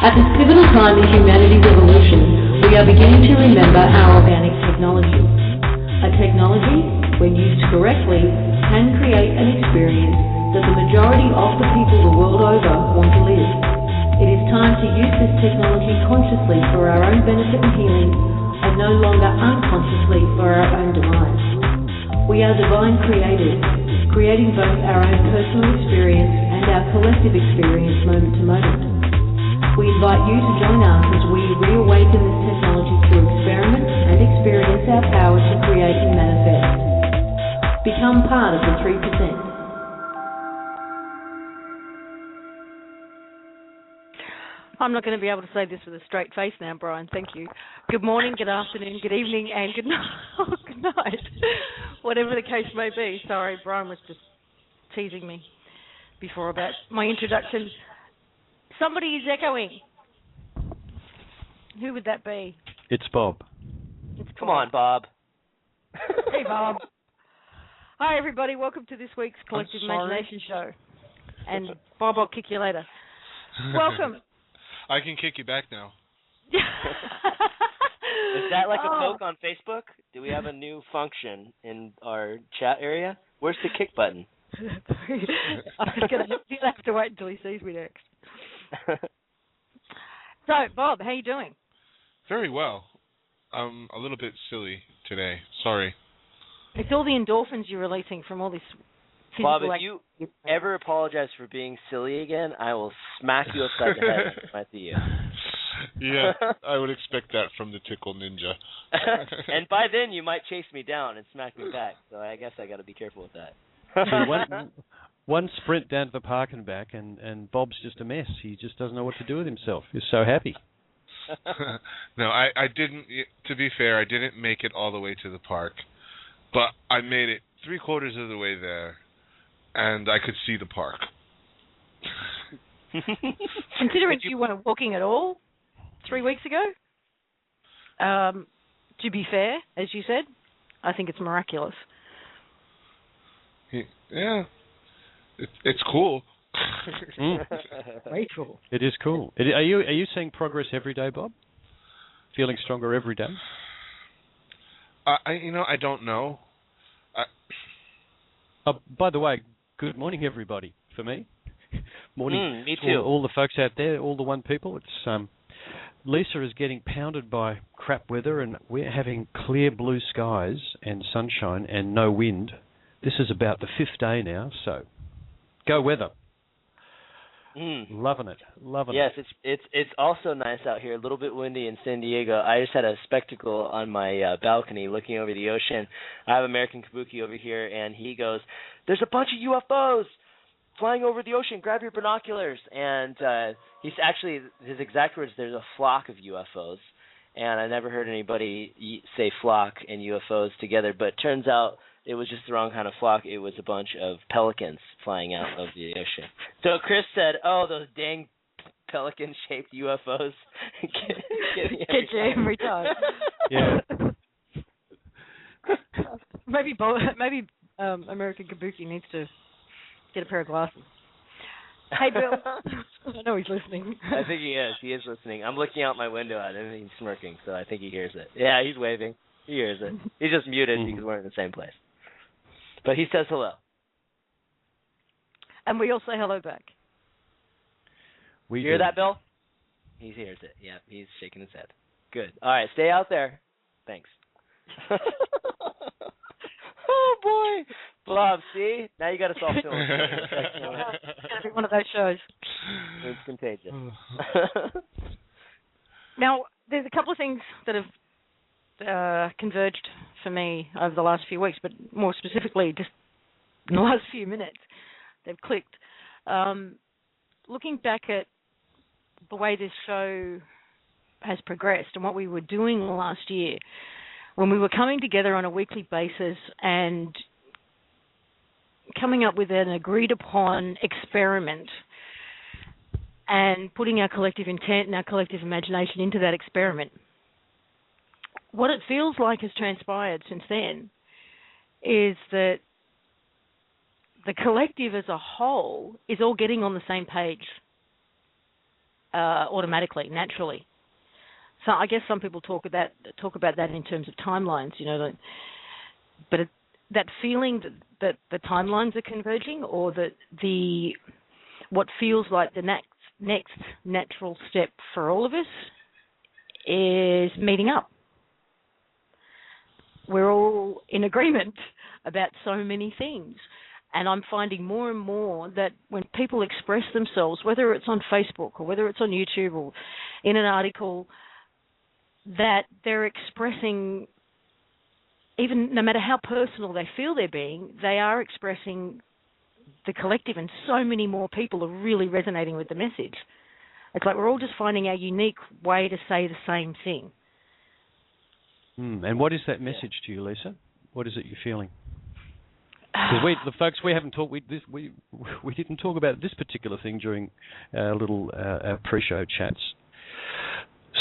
At this pivotal time in humanity's evolution, we are beginning to remember our organic technology. A technology, when used correctly, can create an experience that the majority of the people the world over want to live. It is time to use this technology consciously for our own benefit and healing, and no longer unconsciously for our own demise. We are divine creators, creating both our own personal experience and our collective experience moment to moment. We invite you to join us as we reawaken this technology through experiment and experience our power to create and manifest. Become part of the 3%. I'm not going to be able to say this with a straight face now, Brian. Thank you. Good morning, good afternoon, good evening, and good night. Good night. Whatever the case may be. Sorry, Brian was just teasing me before about my introduction. Somebody is echoing. Who would that be? It's Bob. Come on, Bob. Hey, Bob. Hi, everybody. Welcome to this week's Collective Imagination Show. And Bob, I'll kick you later. Welcome. I can kick you back now. Is that like a poke on Facebook? Do we have a new function in our chat area? Where's the kick button? I'm going to have to wait until he sees me next. So, Bob, how you doing? Very well. I'm a little bit silly today. Sorry. It's all the endorphins you're releasing from all this physical Bob, if you ever apologize for being silly again, I will smack you upside the head if I see you. Yeah, I would expect that from the Tickle Ninja. And by then, you might chase me down and smack me back, so I guess I got to be careful with that. One sprint down to the park and back, and Bob's just a mess. He just doesn't know what to do with himself. He's so happy. No, I didn't. To be fair, I didn't make it all the way to the park, but I made it 3/4 of the way there, and I could see the park. Considering you weren't walking at all 3 weeks ago, to be fair, as you said, I think it's miraculous. Yeah, it's cool. Very cool. It is cool. Are you seeing progress every day, Bob? Feeling stronger every day? I don't know. By the way, good morning, everybody. For me, morning. Me too. All the folks out there, all the one people. It's Lisa is getting pounded by crap weather, and we're having clear blue skies and sunshine and no wind. This is about the 5th day now, so go weather. Loving it. Yes, it's also nice out here. A little bit windy in San Diego. I just had a spectacle on my balcony looking over the ocean. I have American Kabuki over here, and he goes, "There's a bunch of UFOs flying over the ocean. Grab your binoculars." And he's actually, his exact words, "There's a flock of UFOs." And I never heard anybody say flock and UFOs together, but it turns out it was just the wrong kind of flock. It was a bunch of pelicans flying out of the ocean. So Chris said, "Oh, those dang pelican-shaped UFOs get you every time." Yeah. Maybe American Kabuki needs to get a pair of glasses. Hey, Bill. I know he's listening. I think he is. He is listening. I'm looking out my window at him, and he's smirking, so I think he hears it. Yeah, he's waving. He hears it. He's just muted because we're in the same place. But he says hello. And we all say hello back. You hear that, Bill? He hears it. Yeah, he's shaking his head. Good. All right, stay out there. Thanks. Oh, boy. Bob, see? Now you got us all feeling It's going to be one of those shows. It's contagious. Now, there's a couple of things that have converged for me over the last few weeks, but more specifically just in the last few minutes, they've clicked. Looking back at the way this show has progressed and what we were doing last year, when we were coming together on a weekly basis and coming up with an agreed-upon experiment and putting our collective intent and our collective imagination into that experiment, what it feels like has transpired since then is that the collective as a whole is all getting on the same page. automatically, naturally. So I guess some people talk about that in terms of timelines, but that feeling that the timelines are converging, or that what feels like the next natural step for all of us is meeting up. We're all in agreement about so many things. And I'm finding more and more that when people express themselves, whether it's on Facebook or whether it's on YouTube or in an article, that they're expressing, even no matter how personal they feel they're being, they are expressing the collective, and so many more people are really resonating with the message. It's like we're all just finding our unique way to say the same thing. And what is that message to you, Lisa? What is it you're feeling? Because we haven't talked. We didn't talk about this particular thing during our little our pre-show chats.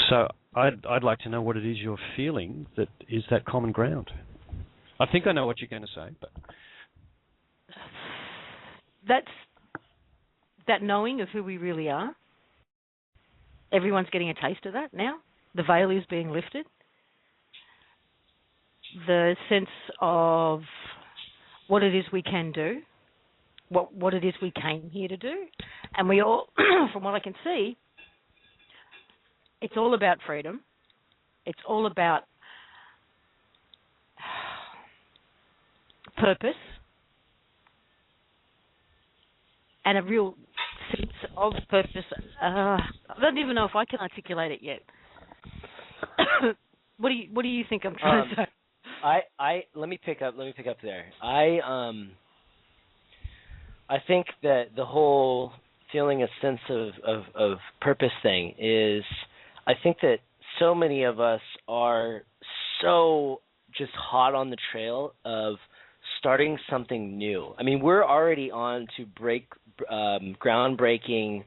So I'd like to know what it is you're feeling that is that common ground. I think I know what you're going to say, but that's that knowing of who we really are. Everyone's getting a taste of that now. The veil is being lifted. The sense of what it is we can do, what it is we came here to do. And we all, from what I can see, it's all about freedom. It's all about purpose and a real sense of purpose. I don't even know if I can articulate it yet. What do you think I'm trying to say? Let me pick up there. I think that the whole feeling a sense of purpose thing is, I think that so many of us are so just hot on the trail of starting something new. I mean, we're already on to groundbreaking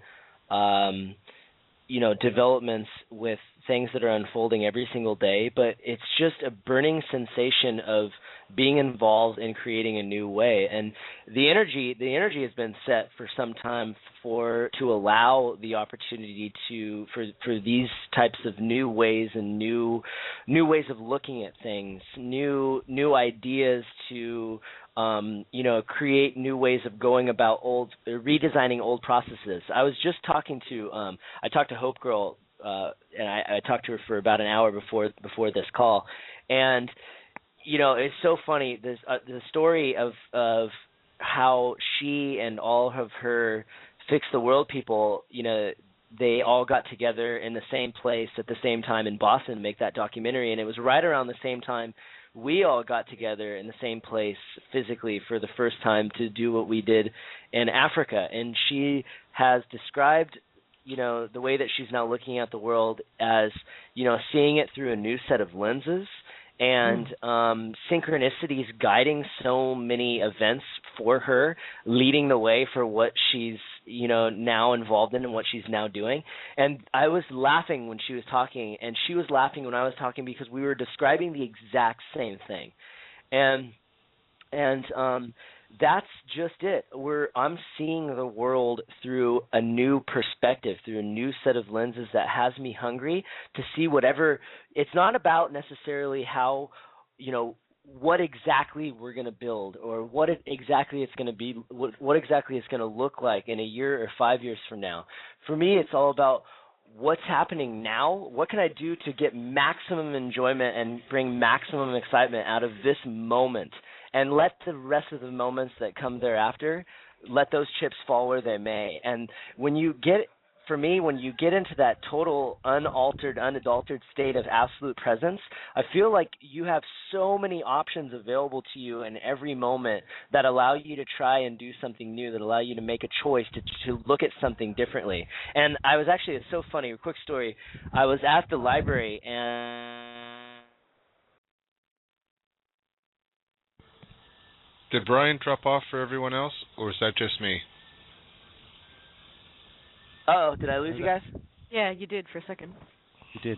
developments with things that are unfolding every single day, but it's just a burning sensation of being involved in creating a new way. And the energy has been set for some time to allow the opportunity for these types of new ways and new ways of looking at things, new ideas to create new ways of going about redesigning old processes. I was just talking to I talked to Hope Girl, and I talked to her for about an hour before this call, and it's so funny. There's the story of how she and all of her Fix the World people, they all got together in the same place at the same time in Boston to make that documentary, and it was right around the same time we all got together in the same place physically for the first time to do what we did in Africa. And she has described, the way that she's now looking at the world as, seeing it through a new set of lenses, and synchronicities guiding so many events for her, leading the way for what she's, now involved in and what she's now doing. And I was laughing when she was talking, and she was laughing when I was talking, because we were describing the exact same thing. And that's just it. I'm seeing the world through a new perspective, through a new set of lenses that has me hungry to see whatever. It's not about necessarily how, what exactly we're going to build, or what exactly it's going to be, what exactly it's going to look like in a year or 5 years from now. For me, it's all about what's happening now. What can I do to get maximum enjoyment and bring maximum excitement out of this moment? And let the rest of the moments that come thereafter, let those chips fall where they may. And when you get into that total, unadulterated state of absolute presence, I feel like you have so many options available to you in every moment that allow you to try and do something new, that allow you to make a choice to look at something differently. And I was actually, it's so funny, a quick story. I was at the library, and did Brian drop off for everyone else, or is that just me? Uh-oh, did I lose you guys? Yeah, you did for a second. You did.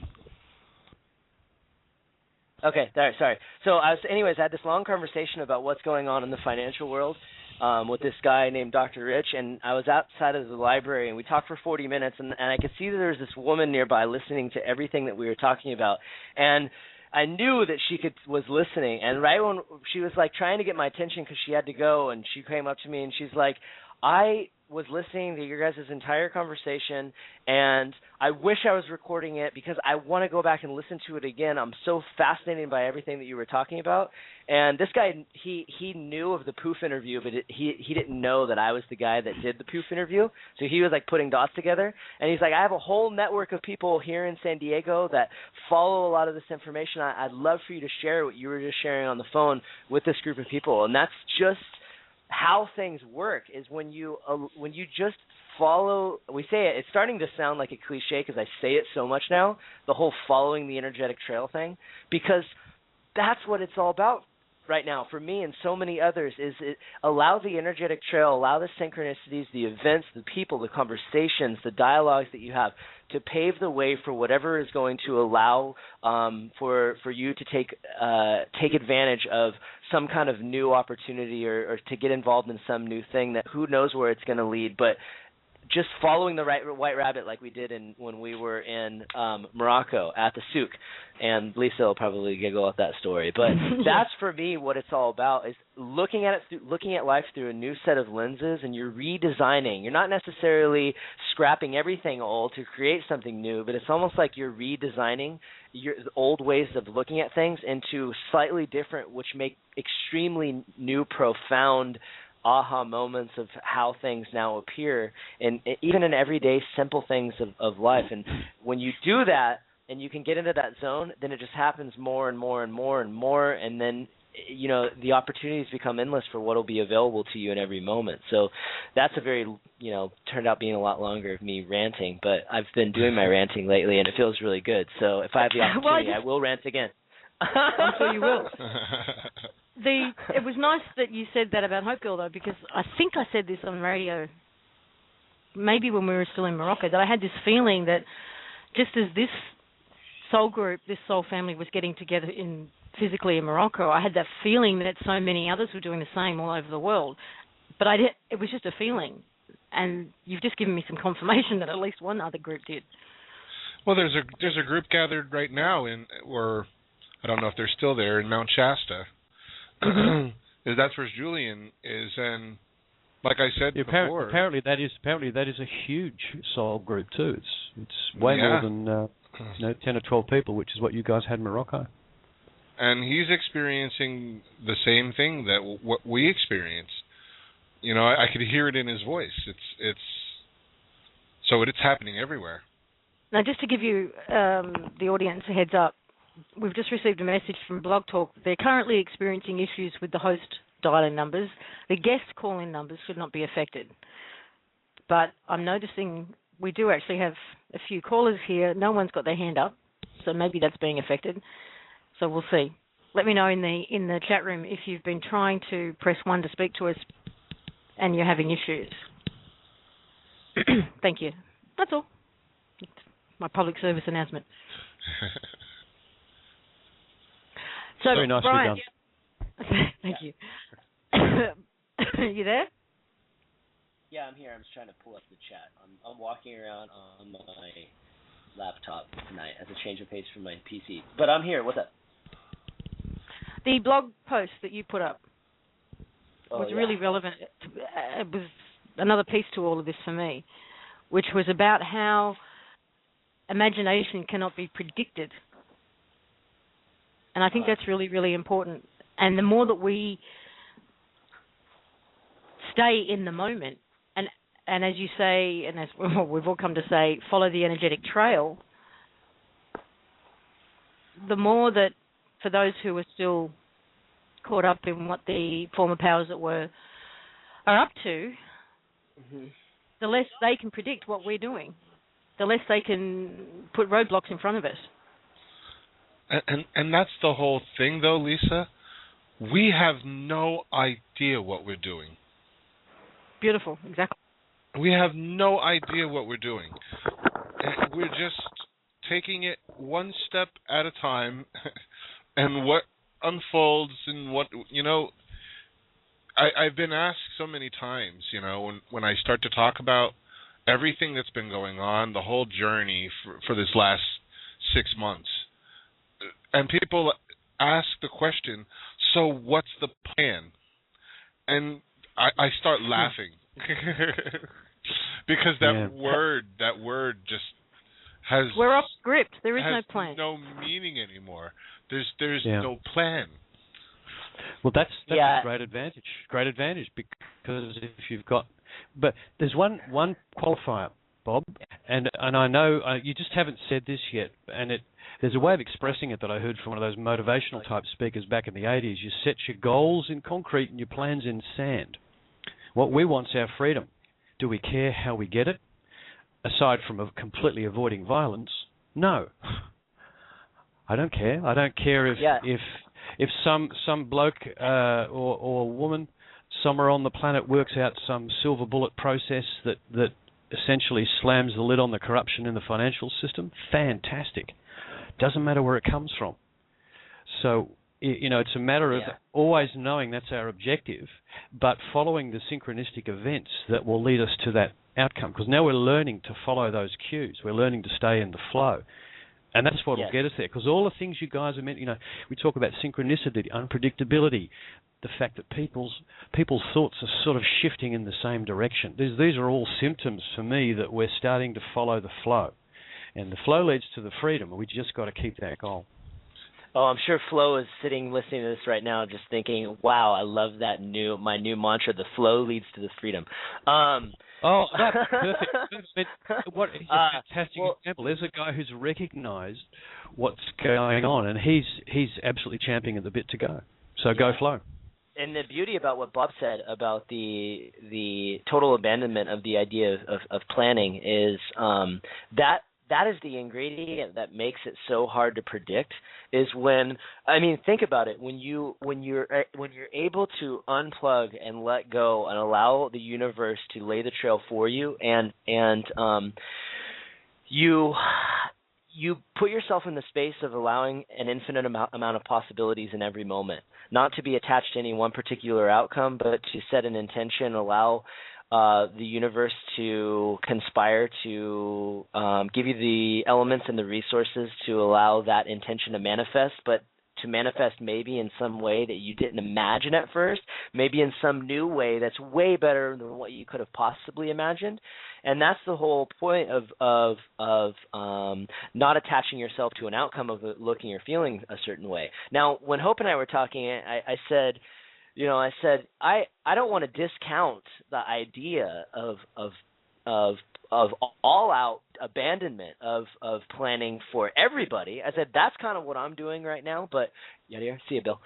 Okay, sorry. So I had this long conversation about what's going on in the financial world, with this guy named Dr. Rich, and I was outside of the library, and we talked for 40 minutes, and I could see that there was this woman nearby listening to everything that we were talking about, and I knew that she was listening, and right when she was like trying to get my attention because she had to go, and she came up to me and she's like, I was listening to your guys' entire conversation, and I wish I was recording it because I want to go back and listen to it again. I'm so fascinated by everything that you were talking about. And this guy, he knew of the Poof interview, but he didn't know that I was the guy that did the Poof interview. So he was like putting dots together. And he's like, I have a whole network of people here in San Diego that follow a lot of this information. I'd love for you to share what you were just sharing on the phone with this group of people. And that's just how things work, is when you just follow. We say it's starting to sound like a cliche because I say it so much now, the whole following the energetic trail thing, because that's what it's all about right now for me and so many others. Is it allow the energetic trail, allow the synchronicities, the events, the people, the conversations, the dialogues that you have to pave the way for whatever is going to allow for you to take advantage of some kind of new opportunity or to get involved in some new thing that who knows where it's going to lead. But just following the white rabbit like we did when we were in Morocco at the souk. And Lisa will probably giggle at that story. But that's for me what it's all about, is looking at life through a new set of lenses, and you're redesigning. You're not necessarily scrapping everything old to create something new, but it's almost like you're redesigning your old ways of looking at things into slightly different, which make extremely new, profound aha moments of how things now appear, and even in everyday simple things of life. And when you do that and you can get into that zone, then it just happens more and more and more and more, and then the opportunities become endless for what will be available to you in every moment. So that's a very, turned out being a lot longer of me ranting, but I've been doing my ranting lately and it feels really good. So if I have the opportunity, I will rant again. I'm sure you will. It was nice that you said that about Hope Girl, though, because I think I said this on radio, maybe when we were still in Morocco, that I had this feeling that just as this soul group, this soul family was getting together physically in Morocco, I had that feeling that so many others were doing the same all over the world. But it was just a feeling, and you've just given me some confirmation that at least one other group did. Well, there's a group gathered right now or I don't know if they're still there, in Mount Shasta. Mm-hmm. That's where Julian is, and like I said before, apparently that is a huge soul group too. It's way more than 10 or 12 people, which is what you guys had in Morocco. And he's experiencing the same thing that what we experience. I could hear it in his voice. It's happening everywhere. Now, just to give you the audience a heads up, we've just received a message from Blog Talk. They're currently experiencing issues with the host dial-in numbers. The guest call-in numbers should not be affected. But I'm noticing we do actually have a few callers here. No one's got their hand up, so maybe that's being affected. So we'll see. Let me know in the chat room if you've been trying to press 1 to speak to us and you're having issues. Thank you. That's all. It's my public service announcement. So, very nicely Brian, done. Thank you. You there? Yeah, I'm here. I'm just trying to pull up the chat. I'm walking around on my laptop tonight as a change of pace from my PC. But I'm here. What's up? The blog post that you put up was really relevant. It was another piece to all of this for me, which was about how imagination cannot be predicted. And I think that's really, really important. And the more that we stay in the moment, and as you say, and as we've all come to say, follow the energetic trail, the more that for those who are still caught up in what the former powers that were are up to, the less they can predict what we're doing, the less they can put roadblocks in front of us. And that's the whole thing, though, Lisa. We have no idea what we're doing. Beautiful, exactly. We have no idea what we're doing. We're just taking it one step at a time, and what unfolds and what, I've been asked so many times, when I start to talk about everything that's been going on, the whole journey for this last 6 months, and people ask the question, so what's the plan? And I start laughing because that word just has... We're off script. There is no plan. No meaning anymore. There's no plan. Well, that's a great advantage. Great advantage, because if you've got... But there's one qualifier, Bob, and I know you just haven't said this yet, and there's a way of expressing it that I heard from one of those motivational type speakers back in the 80s. You set your goals in concrete and your plans in sand. What we want is our freedom. Do we care how we get it? Aside from completely avoiding violence, no. I don't care. I don't care if some bloke or woman somewhere on the planet works out some silver bullet process that essentially slams the lid on the corruption in the financial system. Fantastic. Doesn't matter where it comes from. So, it's a matter of always knowing that's our objective, but following the synchronistic events that will lead us to that outcome. Because now we're learning to follow those cues. We're learning to stay in the flow. And that's what will get us there. Because all the things you guys are meant, we talk about synchronicity, unpredictability, the fact that people's thoughts are sort of shifting in the same direction. These are all symptoms for me that we're starting to follow the flow. And the flow leads to the freedom, and we just got to keep that goal. Oh, I'm sure Flo is sitting listening to this right now just thinking, wow, I love my new mantra, the flow leads to the freedom. That's perfect. What is a fantastic example. There's a guy who's recognized what's going on, and he's absolutely champing at the bit to go. So go Flo. And the beauty about what Bob said about the total abandonment of the idea of planning is that is the ingredient that makes it so hard to predict. Is think about it. When you're able to unplug and let go and allow the universe to lay the trail for you, and you put yourself in the space of allowing an infinite amount of possibilities in every moment, not to be attached to any one particular outcome, but to set an intention, allow the universe to conspire to give you the elements and the resources to allow that intention to manifest, but to manifest maybe in some way that you didn't imagine at first, maybe in some new way that's way better than what you could have possibly imagined. And that's the whole point of not attaching yourself to an outcome of looking or feeling a certain way. Now, when Hope and I were talking, I said, I don't want to discount the idea of all-out abandonment of planning for everybody. I said that's kind of what I'm doing right now, but see you, Bill.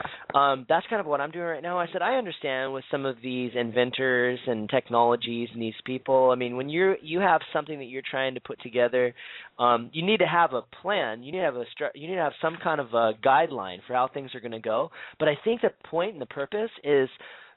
That's kind of what I'm doing right now. I said I understand with some of these inventors and technologies and these people. I mean, when you have something that you're trying to put together, you need to have a plan. You need to have some kind of a guideline for how things are going to go. But I think the point and the purpose is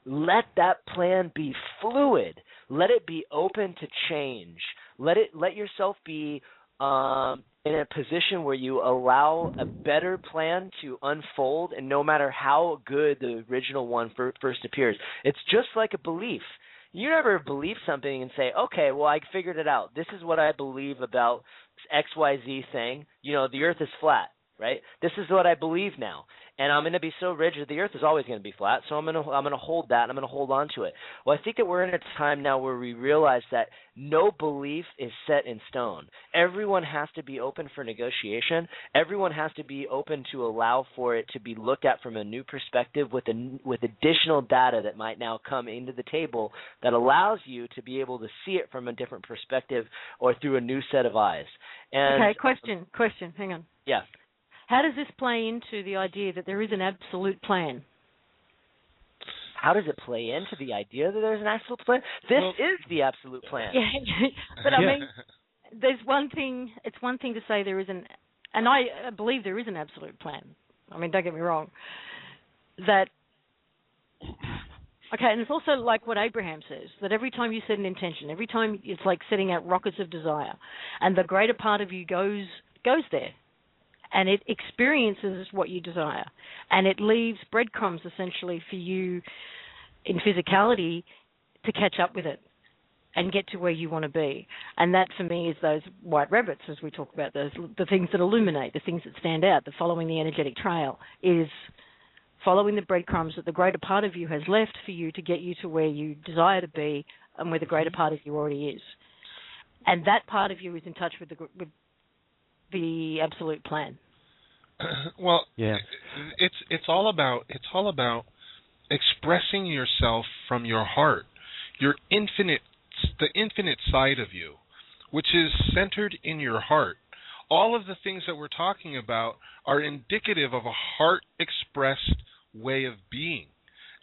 let that plan be fluid. Let it be open to change. Let yourself be in a position where you allow a better plan to unfold, and no matter how good the original one first appears, it's just like a belief. You never believe something and say, okay, well, I figured it out. This is what I believe about XYZ thing. The earth is flat, right? This is what I believe now. And I'm going to be so rigid. The earth is always going to be flat, so I'm going to hold that, and I'm going to hold on to it. Well, I think that we're in a time now where we realize that no belief is set in stone. Everyone has to be open for negotiation. Everyone has to be open to allow for it to be looked at from a new perspective with additional data that might now come into the table that allows you to be able to see it from a different perspective or through a new set of eyes. And, okay, question. Hang on. Yeah. How does this play into the idea that there is an absolute plan? How does it play into the idea that there's an absolute plan? This is the absolute plan. Yeah, but I mean, there's one thing. It's one thing to say there isn't, and I believe there is an absolute plan. I mean, don't get me wrong. That okay, and it's also like what Abraham says, that every time you set an intention, every time it's like setting out rockets of desire, and the greater part of you goes there. And it experiences what you desire. And it leaves breadcrumbs, essentially, for you in physicality to catch up with it and get to where you want to be. And that, for me, is those white rabbits, as we talk about, the things that illuminate, the things that stand out, the following the energetic trail, is following the breadcrumbs that the greater part of you has left for you to get you to where you desire to be and where the greater part of you already is. And that part of you is in touch with the absolute plan. Well, yeah, it's all about expressing yourself from your heart, the infinite side of you, which is centered in your heart. All of the things that we're talking about are indicative of a heart-expressed way of being.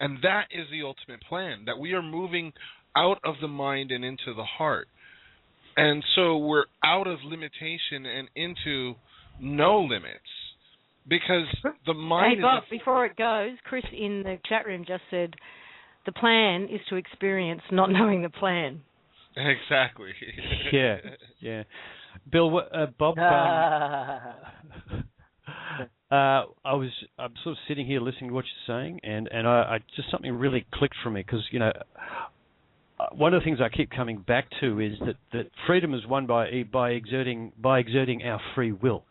And that is the ultimate plan, that we are moving out of the mind and into the heart. And so we're out of limitation and into no limits. Because the mind Hey, Bob, before it goes, Chris in the chat room just said, the plan is to experience not knowing the plan. Exactly. yeah. Bill, Bob, I'm sort of sitting here listening to what you're saying, and I just something really clicked for me, because one of the things I keep coming back to is that freedom is won by exerting our free will.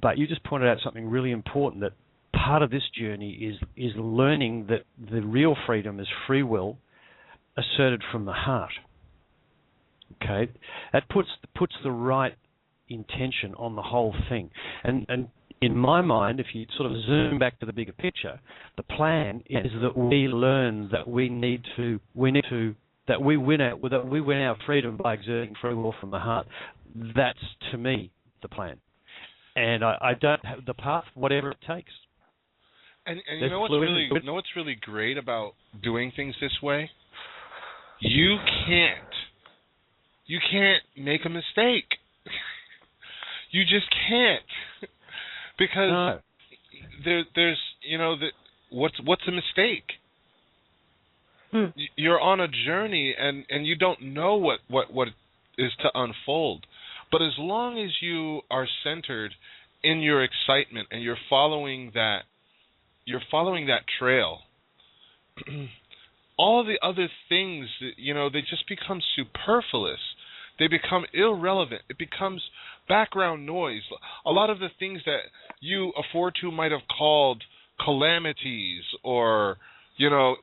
But you just pointed out something really important, that part of this journey is learning that the real freedom is free will asserted from the heart. Okay, that puts the right intention on the whole thing. And in my mind, if you sort of zoom back to the bigger picture, the plan is that we learn that we win our freedom by exerting free will from the heart. That's, to me, the plan. And I don't have the path, whatever it takes. And you know what's really great about doing things this way? You can't make a mistake. You just can't, because there's what's a mistake? You're on a journey and you don't know what is to unfold. But as long as you are centered in your excitement and you're following that trail, all the other things, they just become superfluous. They become irrelevant. It becomes background noise. A lot of the things that you aforetime might have called calamities or,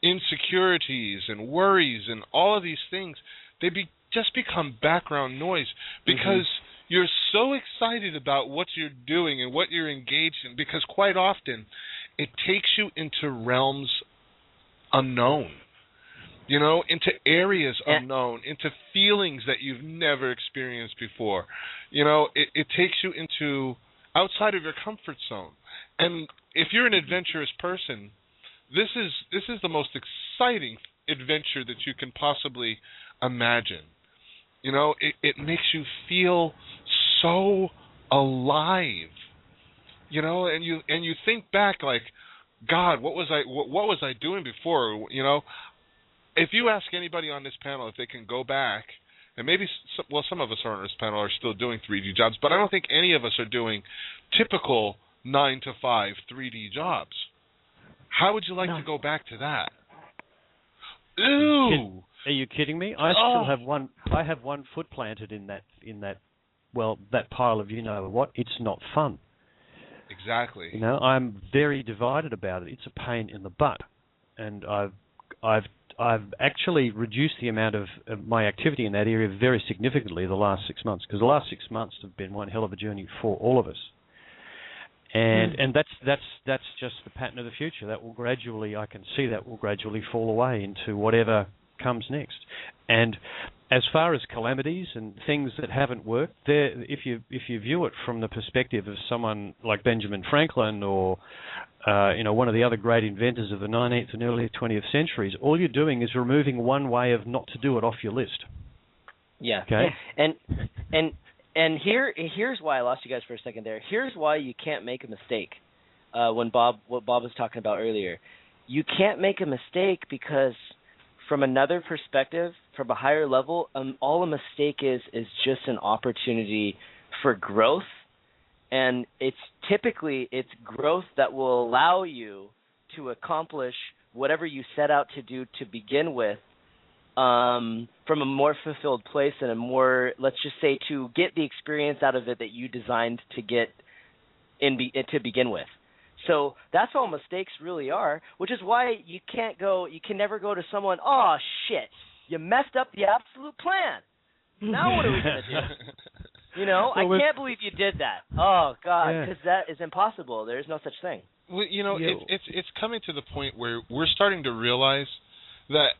insecurities and worries and all of these things, they just become background noise, because you're so excited about what you're doing and what you're engaged in, because quite often it takes you into realms unknown. Into areas unknown, into feelings that you've never experienced before. It takes you into outside of your comfort zone. And if you're an adventurous person, this is the most exciting adventure that you can possibly imagine. It makes you feel so alive. And you think back like, God, what was I doing before? If you ask anybody on this panel if they can go back, and maybe, some of us on this panel are still doing 3D jobs, but I don't think any of us are doing typical 9-to-5 3D jobs. How would you like to go back to that? Ooh! Are you kidding me? I still have one. I have one foot planted in that that pile of what? It's not fun. Exactly. I'm very divided about it. It's a pain in the butt, and I've actually reduced the amount of my activity in that area very significantly the last 6 months, because the last 6 months have been one hell of a journey for all of us. And that's just the pattern of the future. I can see that will gradually fall away into whatever comes next. And as far as calamities and things that haven't worked, if you view it from the perspective of someone like Benjamin Franklin or one of the other great inventors of the 19th and early 20th centuries, all you're doing is removing one way of not to do it off your list. Yeah. Okay. And here's why I lost you guys for a second there. Here's why you can't make a mistake. What Bob was talking about earlier, you can't make a mistake because from another perspective, from a higher level, all a mistake is just an opportunity for growth. And it's typically growth that will allow you to accomplish whatever you set out to do to begin with, from a more fulfilled place and a more, let's just say, to get the experience out of it that you designed to get to begin with. So that's all mistakes really are, which is why you can never go to someone, oh shit, you messed up the absolute plan. Now what are we going to do? You know, well, I can't believe you did that. Oh God, because that is impossible. There is no such thing. Well, you know, it's coming to the point where we're starting to realize that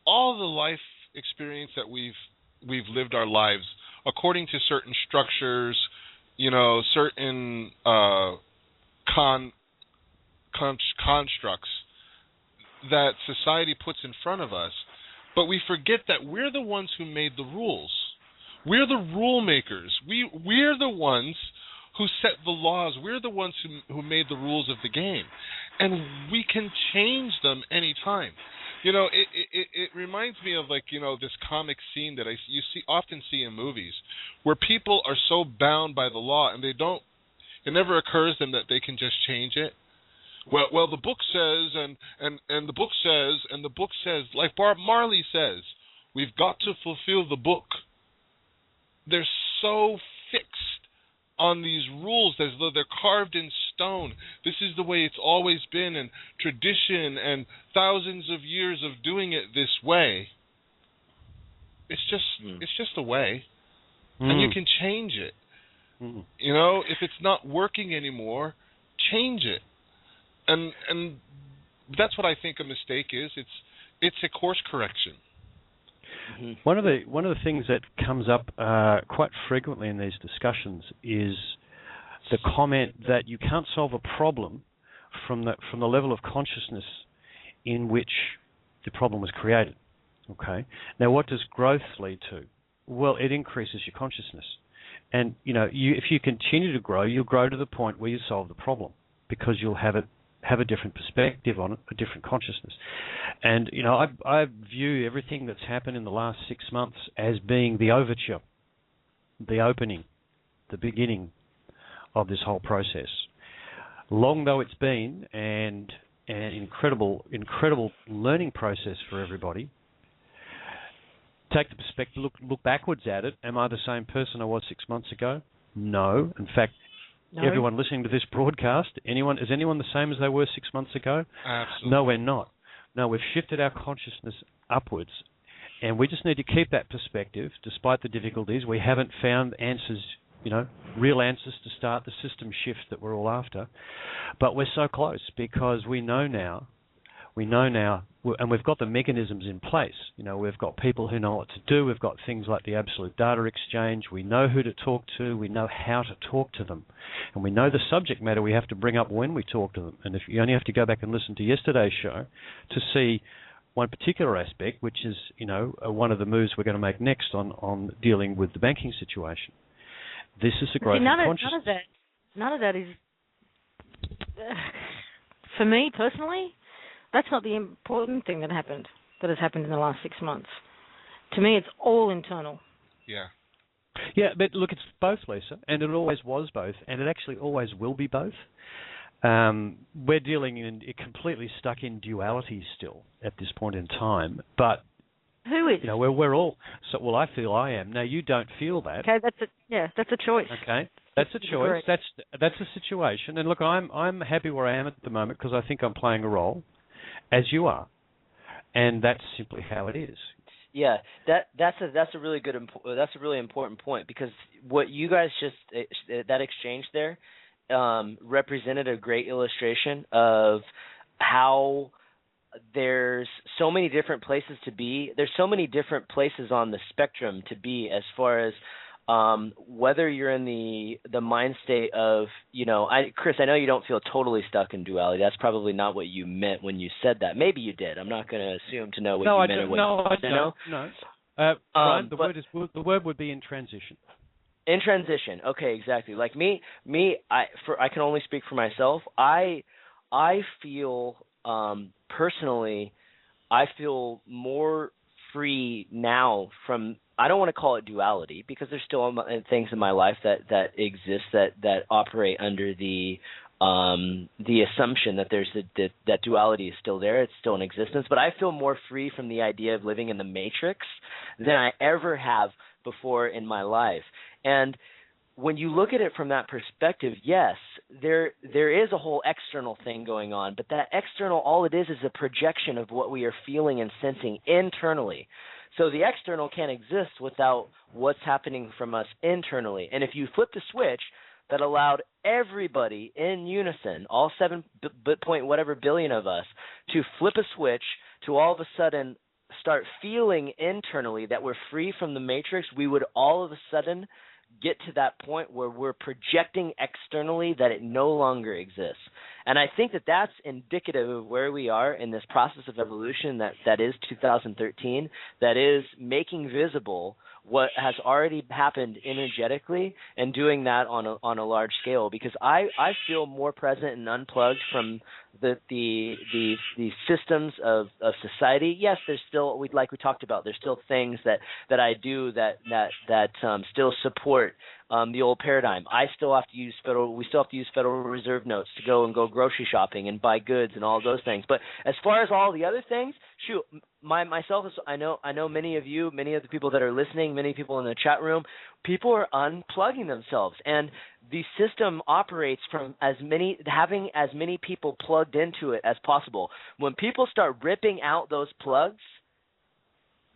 all the life experience that we've lived our lives according to certain structures, you know, certain constructs that society puts in front of us, but we forget that we're the ones who made the rules. We're the rule makers. We're the ones who set the laws. We're the ones who made the rules of the game, and we can change them anytime. You know, it reminds me of, like, you know, this comic scene that you often see in movies where people are so bound by the law and it never occurs to them that they can just change it. Well, the book says, and the book says, and the book says, like Bob Marley says, we've got to fulfill the book. They're so fixed on these rules as though they're carved in stone. This is the way it's always been, and tradition, and thousands of years of doing it this way. It's just a way, and you can change it. You know, if it's not working anymore, change it. And that's what I think a mistake is. It's a course correction. Mm-hmm. One of the things that comes up quite frequently in these discussions is the comment that you can't solve a problem from the level of consciousness in which the problem was created. Okay. Now, what does growth lead to? Well, it increases your consciousness, and you know, if you continue to grow, you'll grow to the point where you solve the problem because you'll have a different perspective on it, a different consciousness. And, you know, I view everything that's happened in the last 6 months as being the overture, the opening, the beginning of this whole process. Long though it's been, and an incredible learning process for everybody, take the perspective, look backwards at it. Am I the same person I was 6 months ago? No. In fact, no. Everyone listening to this broadcast, is anyone the same as they were 6 months ago? Absolutely. No, we're not. No, we've shifted our consciousness upwards, and we just need to keep that perspective despite the difficulties. We haven't found answers, you know, real answers to start the system shift that we're all after, but we're so close because we know now, and we've got the mechanisms in place. You know, we've got people who know what to do. We've got things like the Absolute Data Exchange. We know who to talk to. We know how to talk to them. And we know the subject matter we have to bring up when we talk to them. And if you only have to go back and listen to yesterday's show to see one particular aspect, which is, you know, one of the moves we're going to make next on dealing with the banking situation. This is the growth of consciousness. None of that is, for me personally, that's not the important thing that has happened in the last 6 months. To me, it's all internal. Yeah. Yeah, but look, it's both, Lisa, and it always was both, and it actually always will be both. We're dealing completely stuck in duality still at this point in time, but who is? You know, we're all. So, well, I feel I am. Now, you don't feel that. Okay, that's a choice. Okay. That's a choice. That's a situation. And look, I'm happy where I am at the moment because I think I'm playing a role, as you are, and that's simply how it is. Yeah, that's a really important point because what you guys just that exchange there represented a great illustration of how there's so many different places to be. There's so many different places on the spectrum to be as far as whether you're in the mind state of, you know, Chris, I know you don't feel totally stuck in duality. That's probably not what you meant when you said that. Maybe you did. I'm not going to assume to know what you meant. Brian, the word would be in transition. In transition. Okay, exactly. Like me, I can only speak for myself. I feel personally, I feel more free now from. I don't want to call it duality because there's still things in my life that exist that operate under the the assumption that there's that duality is still there, it's still in existence. But I feel more free from the idea of living in the matrix than I ever have before in my life. And when you look at it from that perspective, yes, there is a whole external thing going on, but that external, all it is a projection of what we are feeling and sensing internally. So the external can't exist without what's happening from us internally. And if you flip the switch that allowed everybody in unison, all 7 point whatever billion of us, to flip a switch to all of a sudden start feeling internally that we're free from the matrix, we would all of a sudden get to that point where we're projecting externally that it no longer exists. And I think that that's indicative of where we are in this process of evolution that is 2013, that is making visible what has already happened energetically and doing that on a large scale, because I feel more present and unplugged from the systems of society. Yes, there's still, like we talked about, there's still things that I do that still support the old paradigm. We still have to use Federal Reserve notes to go grocery shopping and buy goods and all those things. But as far as all the other things, shoot, myself, I know many of you, many of the people that are listening, many people in the chat room, people are unplugging themselves, and the system operates from having as many people plugged into it as possible. When people start ripping out those plugs,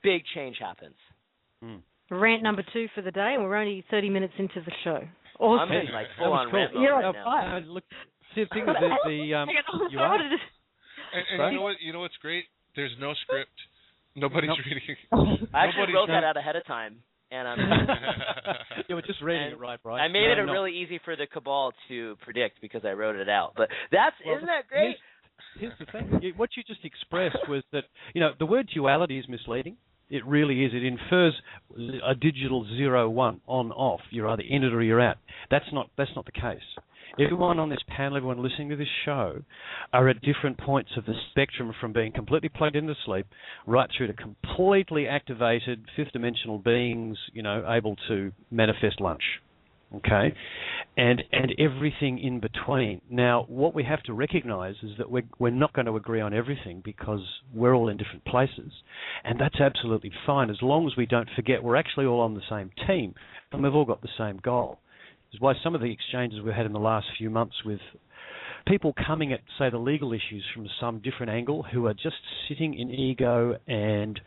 big change happens. Rant number 2 for the day, and we're only 30 minutes into the show. Awesome. I'm in like full on rant mode You're right now. Look, see, the thing is that you are. And you know what's great? There's no script. Nobody's reading. I actually wrote that out ahead of time, and I'm. You were just reading it right. I made it really easy for the cabal to predict because I wrote it out. But isn't that great? Here's the thing. What you just expressed was that the word duality is misleading. It really is. It infers a digital 0-1 on/off. You're either in it or you're out. That's not the case. Everyone on this panel, everyone listening to this show, are at different points of the spectrum, from being completely plugged into sleep right through to completely activated fifth-dimensional beings, able to manifest lunch. Okay, and everything in between. Now, what we have to recognize is that we're not going to agree on everything, because we're all in different places, and that's absolutely fine, as long as we don't forget we're actually all on the same team and we've all got the same goal. This is why some of the exchanges we've had in the last few months with people coming at, say, the legal issues from some different angle, who are just sitting in ego and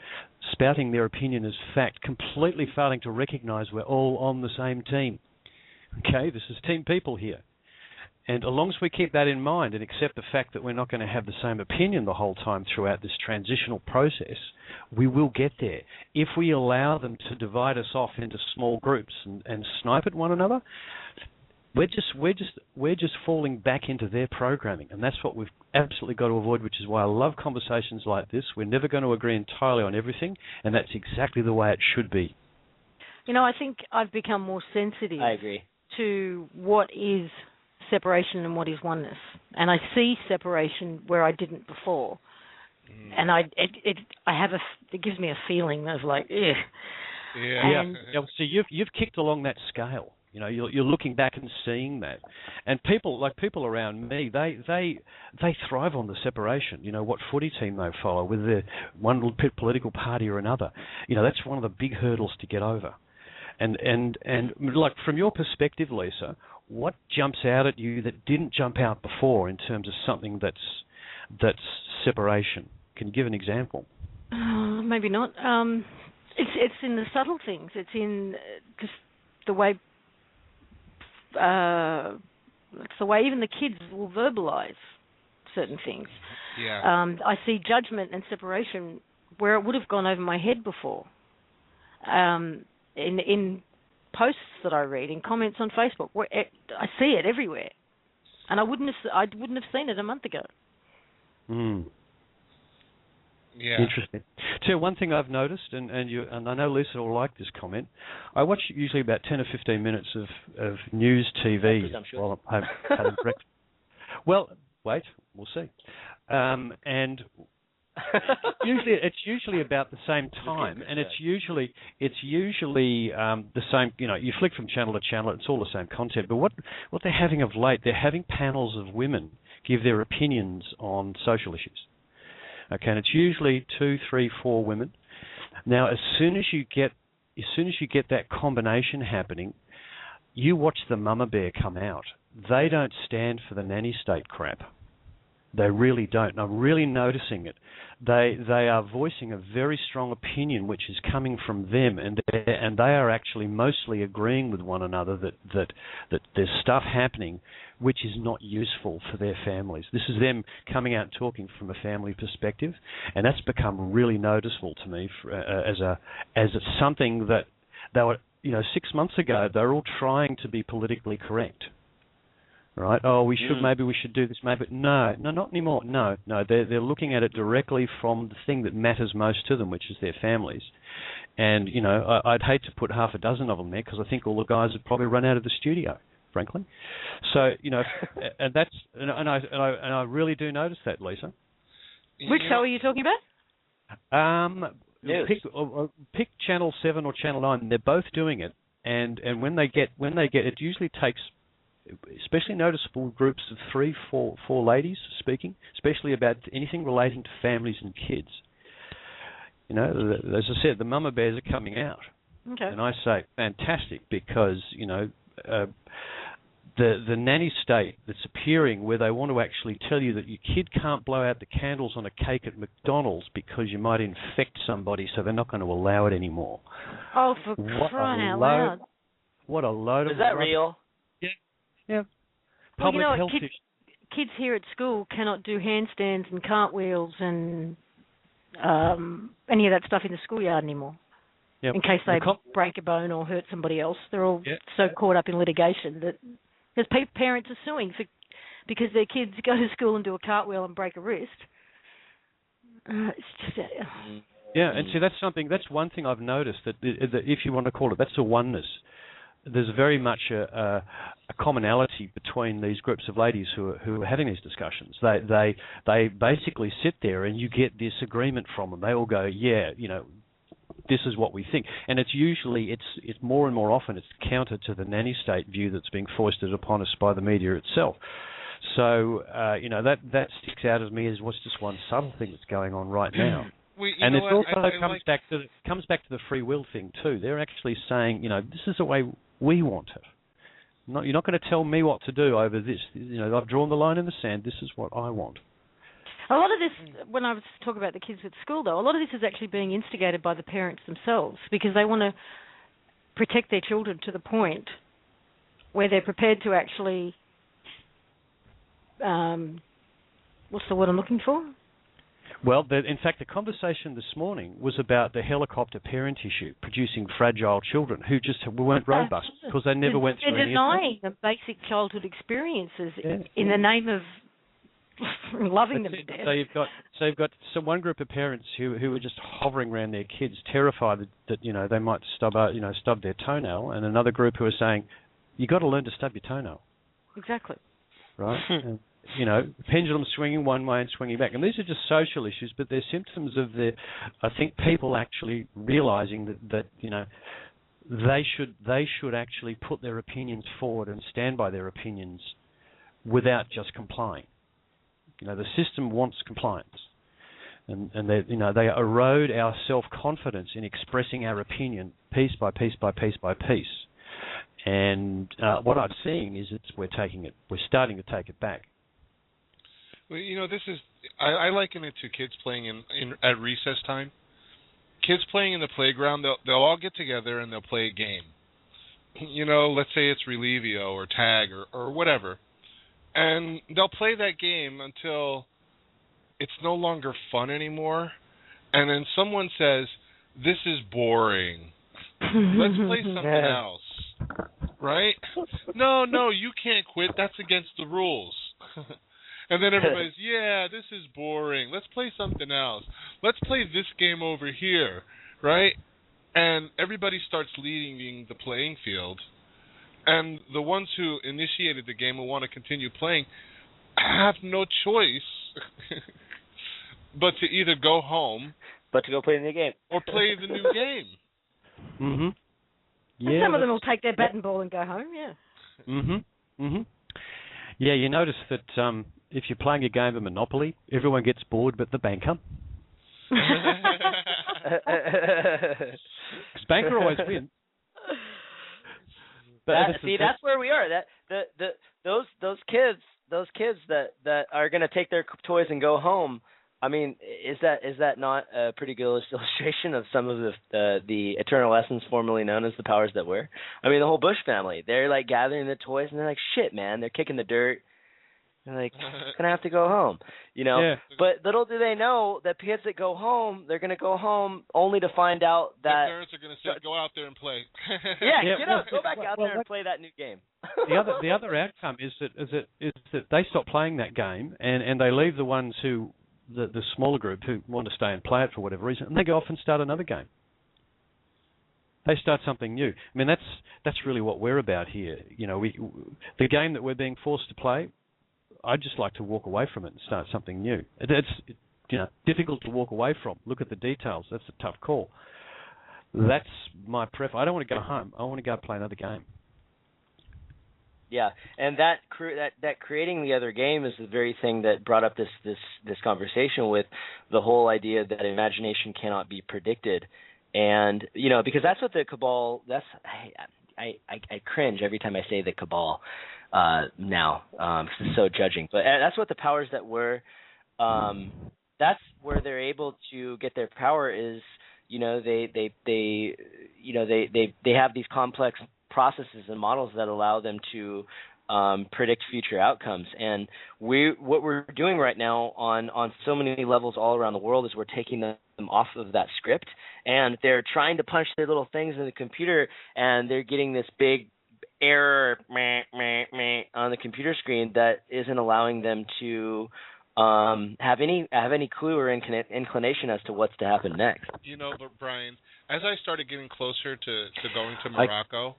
spouting their opinion as fact, completely failing to recognize we're all on the same team. Okay, this is team people here. And as long as we keep that in mind and accept the fact that we're not going to have the same opinion the whole time throughout this transitional process, we will get there. If we allow them to divide us off into small groups and snipe at one another, we're just falling back into their programming, and that's what we've absolutely got to avoid, which is why I love conversations like this. We're never going to agree entirely on everything, and that's exactly the way it should be. I think I've become more sensitive. I agree. To what is separation and what is oneness, and I see separation where I didn't before, and it gives me a feeling of like, yeah. So you've kicked along that scale. You're looking back and seeing that, and people around me, they thrive on the separation. What footy team they follow, with their one little political party or another. That's one of the big hurdles to get over. And like, from your perspective, Lisa, what jumps out at you that didn't jump out before in terms of something that's separation? Can you give an example? Maybe not. It's in the subtle things. It's in just the way. It's the way even the kids will verbalize certain things. Yeah. I see judgment and separation where it would have gone over my head before. In posts that I read, in comments on Facebook, I see it everywhere, and I wouldn't have seen it a month ago. Yeah. Interesting. So one thing I've noticed, and I know Lisa will like this comment, I watch usually about 10 or 15 minutes of news TV while I'm having breakfast. Well, wait, we'll see. And It's usually about the same time, and it's usually the same. You know, you flick from channel to channel, it's all the same content. But what they're having of late, they're having panels of women give their opinions on social issues. Okay, and it's usually 2, 3, 4 women. Now, as soon as you get that combination happening, you watch the mama bear come out. They don't stand for the nanny state crap. They really don't. And I'm really noticing it. They are voicing a very strong opinion, which is coming from them, and they are actually mostly agreeing with one another that there's stuff happening which is not useful for their families. This is them coming out and talking from a family perspective, and that's become really noticeable to me as something that they were, 6 months ago they were all trying to be politically correct. Right? Oh, maybe we should do this. Maybe no, not anymore. No, they're looking at it directly from the thing that matters most to them, which is their families. And I'd hate to put half a dozen of them there because I think all the guys would probably run out of the studio, frankly. So and I really do notice that, Lisa. Which show are you talking about? Pick Channel 7 or Channel 9. They're both doing it, and when they get it usually takes, especially noticeable groups of 3, 4 ladies speaking, especially about anything relating to families and kids. As I said, the mama bears are coming out. Okay. And I say fantastic because, the nanny state that's appearing where they want to actually tell you that your kid can't blow out the candles on a cake at McDonald's because you might infect somebody, so they're not going to allow it anymore. Oh, for crying out loud. What a load of... Is that real? Yeah. Well, Public health issues. Kids here at school cannot do handstands and cartwheels and any of that stuff in the schoolyard anymore. Yep. In case they break a bone or hurt somebody else. They're all so caught up in litigation that because parents are suing because their kids go to school and do a cartwheel and break a wrist. It's just... Yeah, and see, that's one thing I've noticed, that if you want to call it, that's a oneness. There's very much a commonality between these groups of ladies who are having these discussions. They basically sit there and you get this agreement from them. They all go, this is what we think. And it's usually, it's more and more often, it's counter to the nanny state view that's being foisted upon us by the media itself. So, that sticks out as me as what's just one subtle thing that's going on right now. Well, and it also comes back to the free will thing too. They're actually saying, this is the way we want it. You're not going to tell me what to do over this. I've drawn the line in the sand. This is what I want. A lot of this, when I was talking about the kids at school, though, a lot of this is actually being instigated by the parents themselves because they want to protect their children to the point where they're prepared to actually, what's the word I'm looking for? Well, in fact, the conversation this morning was about the helicopter parent issue, producing fragile children who just weren't robust because they never went through any of that. They're denying the basic childhood experiences in the name of loving them to death. So you've got one group of parents who are just hovering around their kids, terrified that they might stub their toenail, and another group who are saying, "You got to learn to stub your toenail." Exactly. Right. And, pendulum swinging one way and swinging back, and these are just social issues, but they're symptoms of I think people actually realizing that they should actually put their opinions forward and stand by their opinions without just complying. The system wants compliance, and they erode our self-confidence in expressing our opinion piece by piece by piece by piece. And what I'm seeing is we're starting to take it back. Well, this is I liken it to kids playing at recess time. Kids playing in the playground, they'll all get together and they'll play a game. Let's say it's Relivio or Tag or whatever. And they'll play that game until it's no longer fun anymore. And then someone says, "This is boring. Let's play something else." Right? No, you can't quit. That's against the rules. And then everybody's, this is boring. Let's play something else. Let's play this game over here. Right? And everybody starts leading the playing field. And the ones who initiated the game and want to continue playing have no choice but to either go home, but to go play the new game, or play the new game. Mhm. And Yeah. some of them will take their bat and ball and go home. Yeah. Mhm. Mhm. Yeah, you notice that if you're playing a game of Monopoly, everyone gets bored, but the banker. Because banker always wins. That's where we are. Those kids that are going to take their toys and go home. I mean, is that not a pretty good illustration of some of the eternal essence formerly known as the powers that were? I mean, the whole Bush family, they're like gathering the toys and they're like, shit, man, they're kicking the dirt. They're like, gonna have to go home, Yeah. But little do they know that kids that go home, they're gonna go home only to find out that their parents are gonna say, "Go out there and play." Go back out there and play that new game. the other outcome is that they stop playing that game and they leave the ones who the smaller group who want to stay and play it for whatever reason, and they go off and start another game. They start something new. I mean, that's really what we're about here. The game that we're being forced to play, I'd just like to walk away from it and start something new. It's difficult to walk away from. Look at the details. That's a tough call. That's my preference. I don't want to go home. I want to go play another game. Yeah, and that creating the other game is the very thing that brought up this conversation with the whole idea that imagination cannot be predicted, and because that's what the cabal. I cringe every time I say the cabal. Now, because it's so judging, but that's what the powers that were. That's where they're able to get their power is, they have these complex processes and models that allow them to predict future outcomes. And what we're doing right now on so many levels all around the world is we're taking them off of that script, and they're trying to punch their little things in the computer, and they're getting this big error on the computer screen that isn't allowing them to have any clue or inclination as to what's to happen next. But Brian, as I started getting closer to going to Morocco,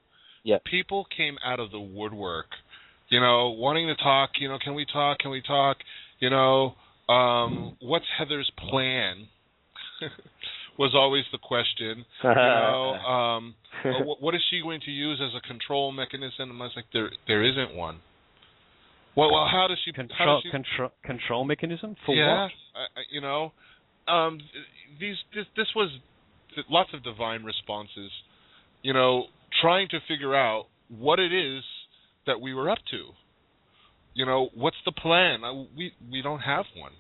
people came out of the woodwork, wanting to talk. Can we talk? Can we talk? What's Heather's plan? Was always the question. What is she going to use as a control mechanism? And I was like, there isn't one. Well, how does she control mechanism for what? This was lots of divine responses. Trying to figure out what it is that we were up to. What's the plan? We don't have one.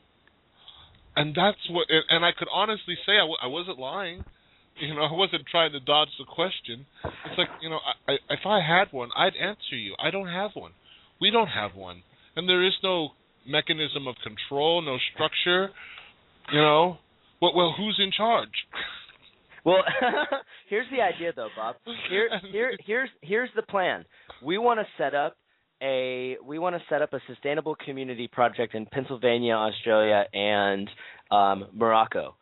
And that's what, and I could honestly say I wasn't lying. I wasn't trying to dodge the question. It's like, if I had one, I'd answer you. I don't have one. We don't have one. And there is no mechanism of control, no structure. Well, who's in charge? Well, here's the idea, though, Bob. Here's the plan. We want to set up a sustainable community project in Pennsylvania, Australia, and Morocco.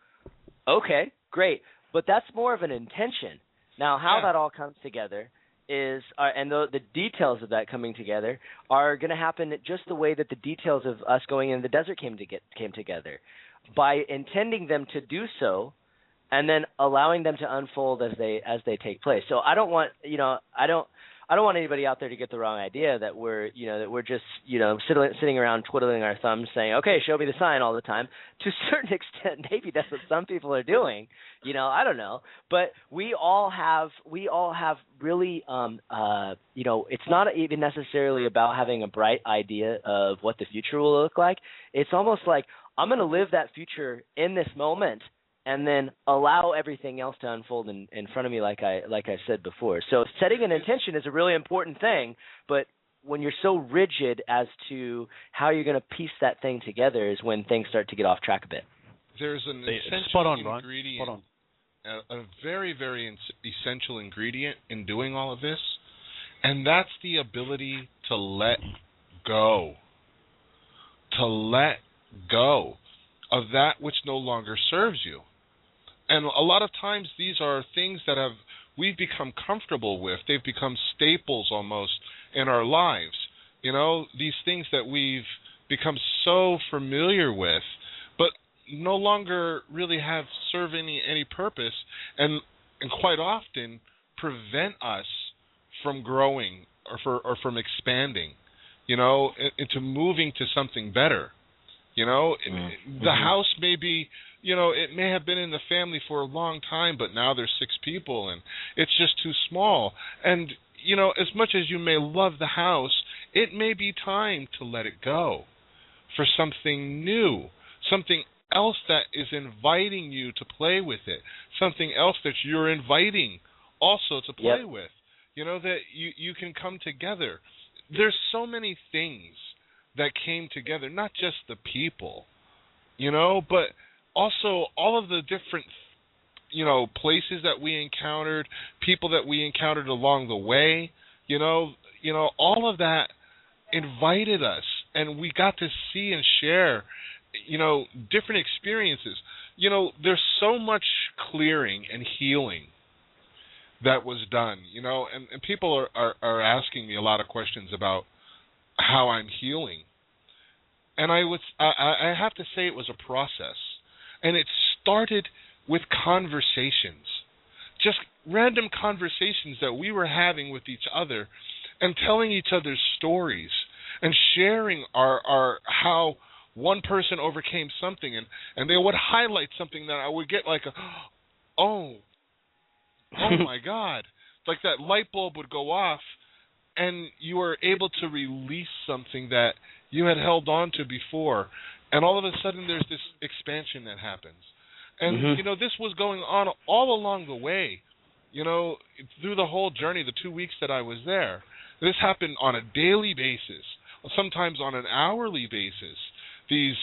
Okay, great, but that's more of an intention. Now, how that all comes together is, and the details of that coming together are going to happen just the way that the details of us going in the desert came together, by intending them to do so, and then allowing them to unfold as they take place. So I don't want I don't want anybody out there to get the wrong idea that we're just sitting around twiddling our thumbs saying, okay, show me the sign all the time. To a certain extent, maybe that's what some people are doing. I don't know, but we all have really it's not even necessarily about having a bright idea of what the future will look like. It's almost like I'm going to live that future in this moment, and then allow everything else to unfold in front of me, like I said before. So setting an intention is a really important thing, but when you're so rigid as to how you're going to piece that thing together is when things start to get off track a bit. There's an essential ingredient, a very, very essential ingredient in doing all of this, and that's the ability to let go. To let go of that which no longer serves you. And a lot of times these are things that we've become comfortable with. They've become staples almost in our lives. These things that we've become so familiar with. But, no longer really serve any purpose, and quite often prevent us from growing or from expanding, into moving to something better. The house may be, it may have been in the family for a long time, but now there's 6 people and it's just too small. And, as much as you may love the house, it may be time to let it go for something new, something else that is inviting you to play with it, something else that you're inviting also to play with, that you can come together. There's so many things that came together, not just the people, but also all of the different, places that we encountered, people that we encountered along the way, all of that invited us, and we got to see and share, different experiences. There's so much clearing and healing that was done, and people are asking me a lot of questions about how I'm healing. And I have to say it was a process. And it started with conversations, just random conversations that we were having with each other and telling each other's stories and sharing our how one person overcame something, and they would highlight something that I would get like oh my God, like that light bulb would go off, and you were able to release something that you had held on to before, and all of a sudden there's this expansion that happens. And, this was going on all along the way, through the whole journey, the 2 weeks that I was there. This happened on a daily basis, sometimes on an hourly basis. These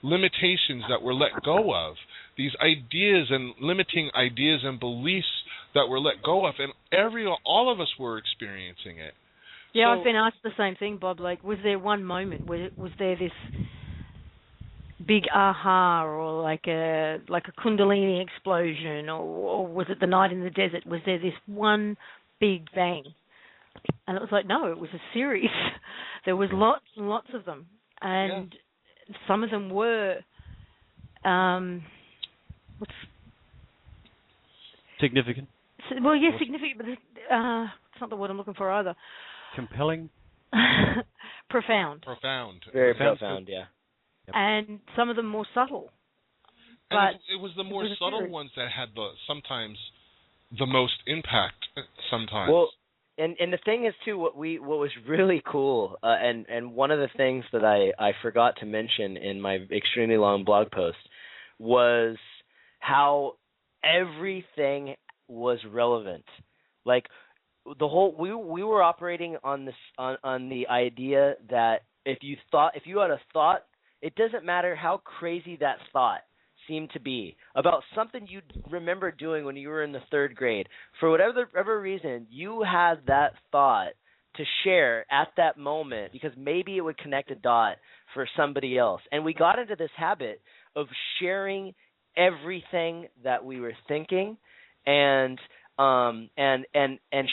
limitations that were let go of, these ideas and limiting ideas and beliefs that were let go of, and all of us were experiencing it. Yeah, so, I've been asked the same thing, Bob. Like, was there one moment? Was there this big aha, or like a Kundalini explosion, or was it the night in the desert? Was there this one big bang? And it was like, no, it was a series. There was lots and lots of them, and some of them were significant. Well, yes, significant, but it's not the word I'm looking for either. Compelling. Profound. Very profound, yeah. Yep. And some of them more subtle. And it was the more subtle ones that had sometimes the most impact. Sometimes. Well, and the thing is too, what was really cool, and one of the things that I forgot to mention in my extremely long blog post was how everything was relevant. Like, the whole we were operating on this on the idea that if you had a thought, it doesn't matter how crazy that thought seemed to be about something you remember doing when you were in the 3rd grade. For whatever reason, you had that thought to share at that moment because maybe it would connect a dot for somebody else. And we got into this habit of sharing everything that we were thinking and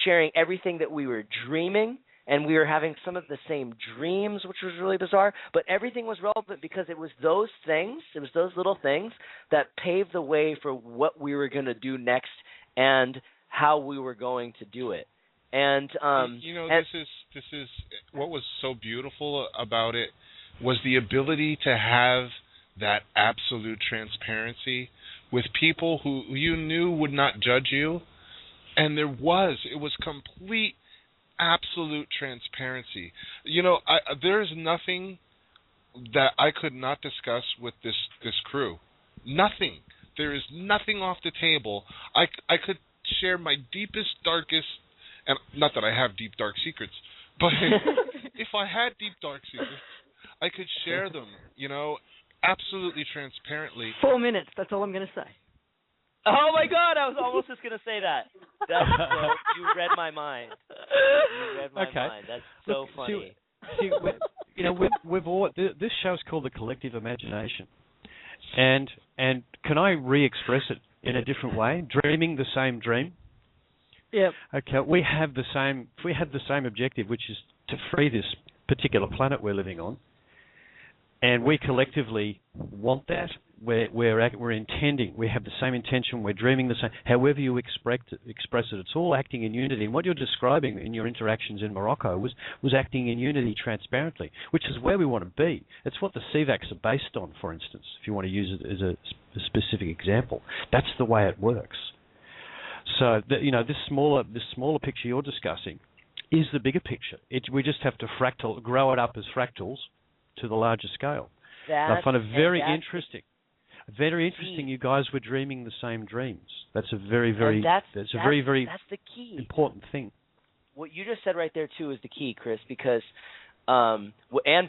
sharing everything that we were dreaming, and we were having some of the same dreams, which was really bizarre, but everything was relevant because it was those little things that paved the way for what we were going to do next and how we were going to do it. And this is what was so beautiful about it was the ability to have that absolute transparency with people who you knew would not judge you. And it was complete, absolute transparency. There's nothing that I could not discuss with this crew. Nothing. There is nothing off the table. I could share my deepest, darkest, and not that I have deep, dark secrets, but if I had deep, dark secrets, I could share them, absolutely transparently. 4 minutes, that's all I'm going to say. Oh my God! I was almost just gonna say that. You read my mind. You read my mind. That's so funny. See, we've all. This show's called The Collective Imagination, and can I re-express it in a different way? Dreaming the same dream. Yep. Okay. We have the same. If we had the same objective, which is to free this particular planet we're living on, And we collectively want that. We're intending. We have the same intention. We're dreaming the same. However you express it, it's all acting in unity. And what you're describing in your interactions in Morocco was acting in unity transparently, which is where we want to be. It's what the CVACs are based on, for instance, if you want to use it as a specific example. That's the way it works. So, this smaller picture you're discussing is the bigger picture. We just have to grow it up as fractals to the larger scale. I find it very interesting. Very interesting. You guys were dreaming the same dreams. That's a very that's the key important thing. What you just said right there too is the key, Chris, because and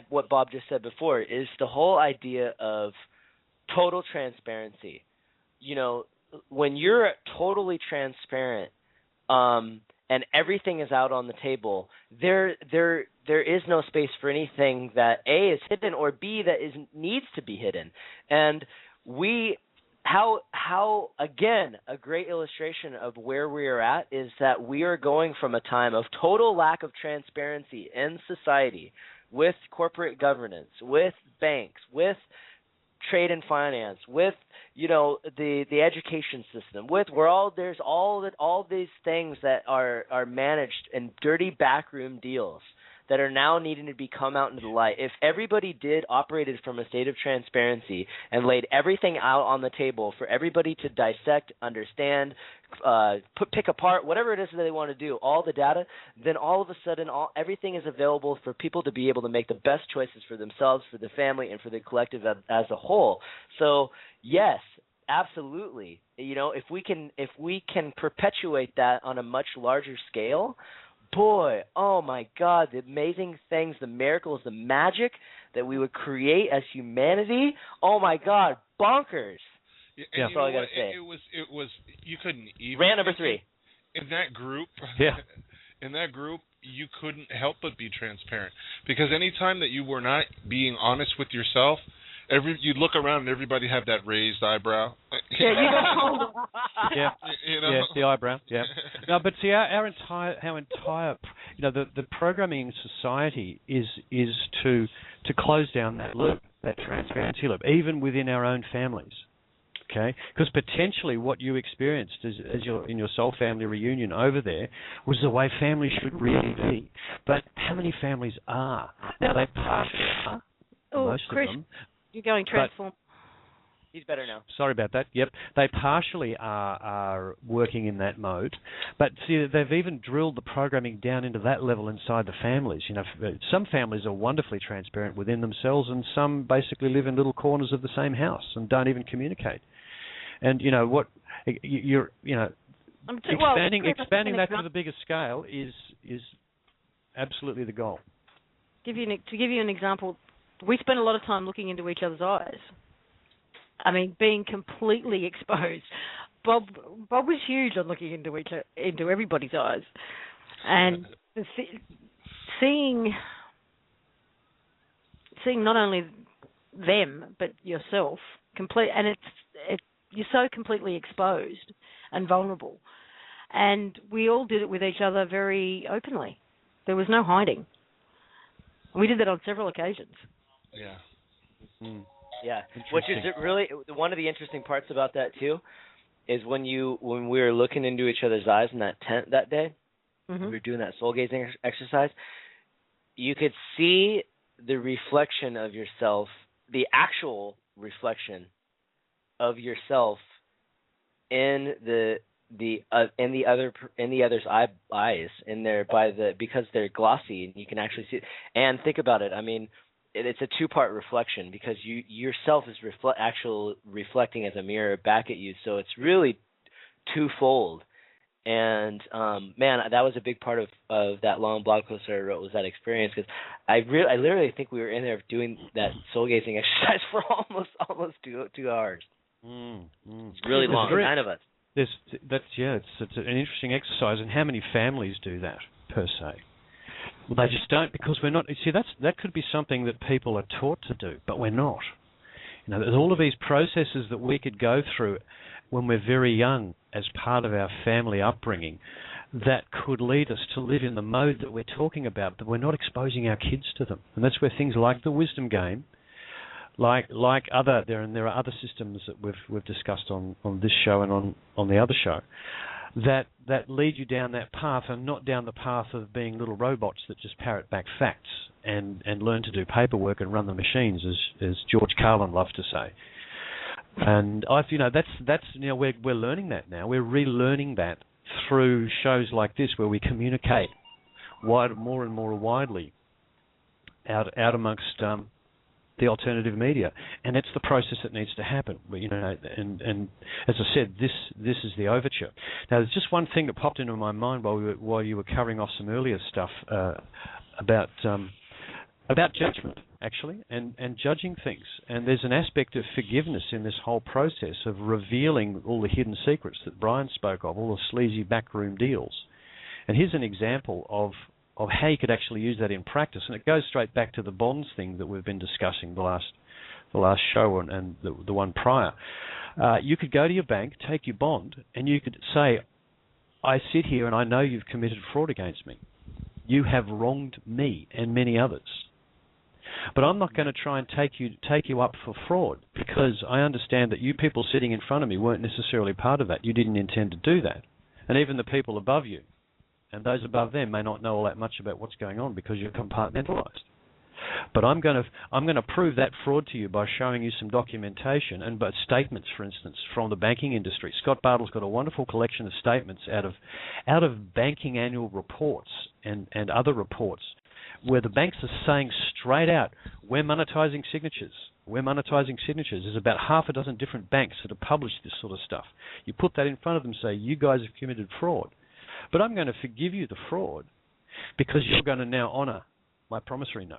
what Bob just said before is the whole idea of total transparency. When you're totally transparent, and everything is out on the table, there is no space for anything that A is hidden or B that needs to be hidden. And how again, a great illustration of where we are at is that we are going from a time of total lack of transparency in society, with corporate governance, with banks, with trade and finance, with the education system, there's all these things that are managed in dirty backroom deals that are now needing to come out into the light. If everybody operated from a state of transparency and laid everything out on the table for everybody to dissect, understand, pick apart, whatever it is that they want to do, all the data, then all of a sudden everything is available for people to be able to make the best choices for themselves, for the family, and for the collective as a whole. So, yes, absolutely. If we can perpetuate that on a much larger scale, boy, oh my God, the amazing things, the miracles, the magic that we would create as humanity, oh my God, bonkers. Yeah, that's all I got to say. It was you couldn't even. Rant number 3. In that group, yeah. In that group, you couldn't help but be transparent, because anytime that you were not being honest with yourself, you'd look around and everybody had that raised eyebrow. Yeah, you got yeah, yeah, the eyebrow. Yeah. No, but see, our entire, the programming in society is to close down that loop, that transparency loop, even within our own families. Okay, because potentially what you experienced as in your soul family reunion over there was the way families should really be. But how many families are? Now they partially are. Most Chris, of them. You're going transform. He's better now. Sorry about that. Yep, they partially are working in that mode, but see, they've even drilled the programming down into that level inside the families. Some families are wonderfully transparent within themselves, and some basically live in little corners of the same house and don't even communicate. And expanding that to the bigger scale is absolutely the goal. To give you an example, we spend a lot of time looking into each other's eyes. I mean, being completely exposed. Bob was huge on looking into everybody's eyes, and seeing not only them but yourself and you're so completely exposed and vulnerable. And we all did it with each other very openly. There was no hiding. We did that on several occasions. Yeah. Mm. Yeah, which is really one of the interesting parts about that too, is when we were looking into each other's eyes in that tent that day, we were doing that soul gazing exercise. You could see the reflection of yourself, the actual reflection of yourself in the other's eyes because they're glossy and you can actually see it. And think about it. I mean, it's a two-part reflection because you yourself is reflecting as a mirror back at you, so it's really twofold. And man, that was a big part of that long blog post that I wrote, was that experience, because I literally think we were in there doing that soul gazing exercise for almost 2 hours. It's really long, 9 of us. It's an interesting exercise, and how many families do that per se? Well, they just don't, because we're not. You see, that could be something that people are taught to do, but we're not. There's all of these processes that we could go through when we're very young as part of our family upbringing that could lead us to live in the mode that we're talking about, but we're not exposing our kids to them. And that's where things like the wisdom game like other there are other systems that we've discussed on this show and on the other show that lead you down that path and not down the path of being little robots that just parrot back facts and learn to do paperwork and run the machines, as George Carlin loved to say. And that's we're learning that now. We're relearning that through shows like this, where we communicate more and more widely out amongst the alternative media, and it's the process that needs to happen. And as I said, this is the overture. Now, there's just one thing that popped into my mind while you were covering off some earlier stuff about judgment, actually, and judging things. And there's an aspect of forgiveness in this whole process of revealing all the hidden secrets that Brian spoke of, all the sleazy backroom deals. And here's an example of how you could actually use that in practice, and it goes straight back to the bonds thing that we've been discussing the last show and the one prior. You could go to your bank, take your bond, and you could say, I sit here and I know you've committed fraud against me. You have wronged me and many others. But I'm not going to try and take you up for fraud, because I understand that you people sitting in front of me weren't necessarily part of that. You didn't intend to do that. And even the people above you and those above them may not know all that much about what's going on because you're compartmentalized. But I'm going to prove that fraud to you by showing you some documentation and but statements, for instance, from the banking industry. Scott Bartle's got a wonderful collection of statements out of banking annual reports and other reports, where the banks are saying straight out, we're monetizing signatures. We're monetizing signatures. There's about half a dozen different banks that have published this sort of stuff. You put that in front of them, say, you guys have committed fraud. But I'm going to forgive you the fraud because you're going to now honor my promissory note.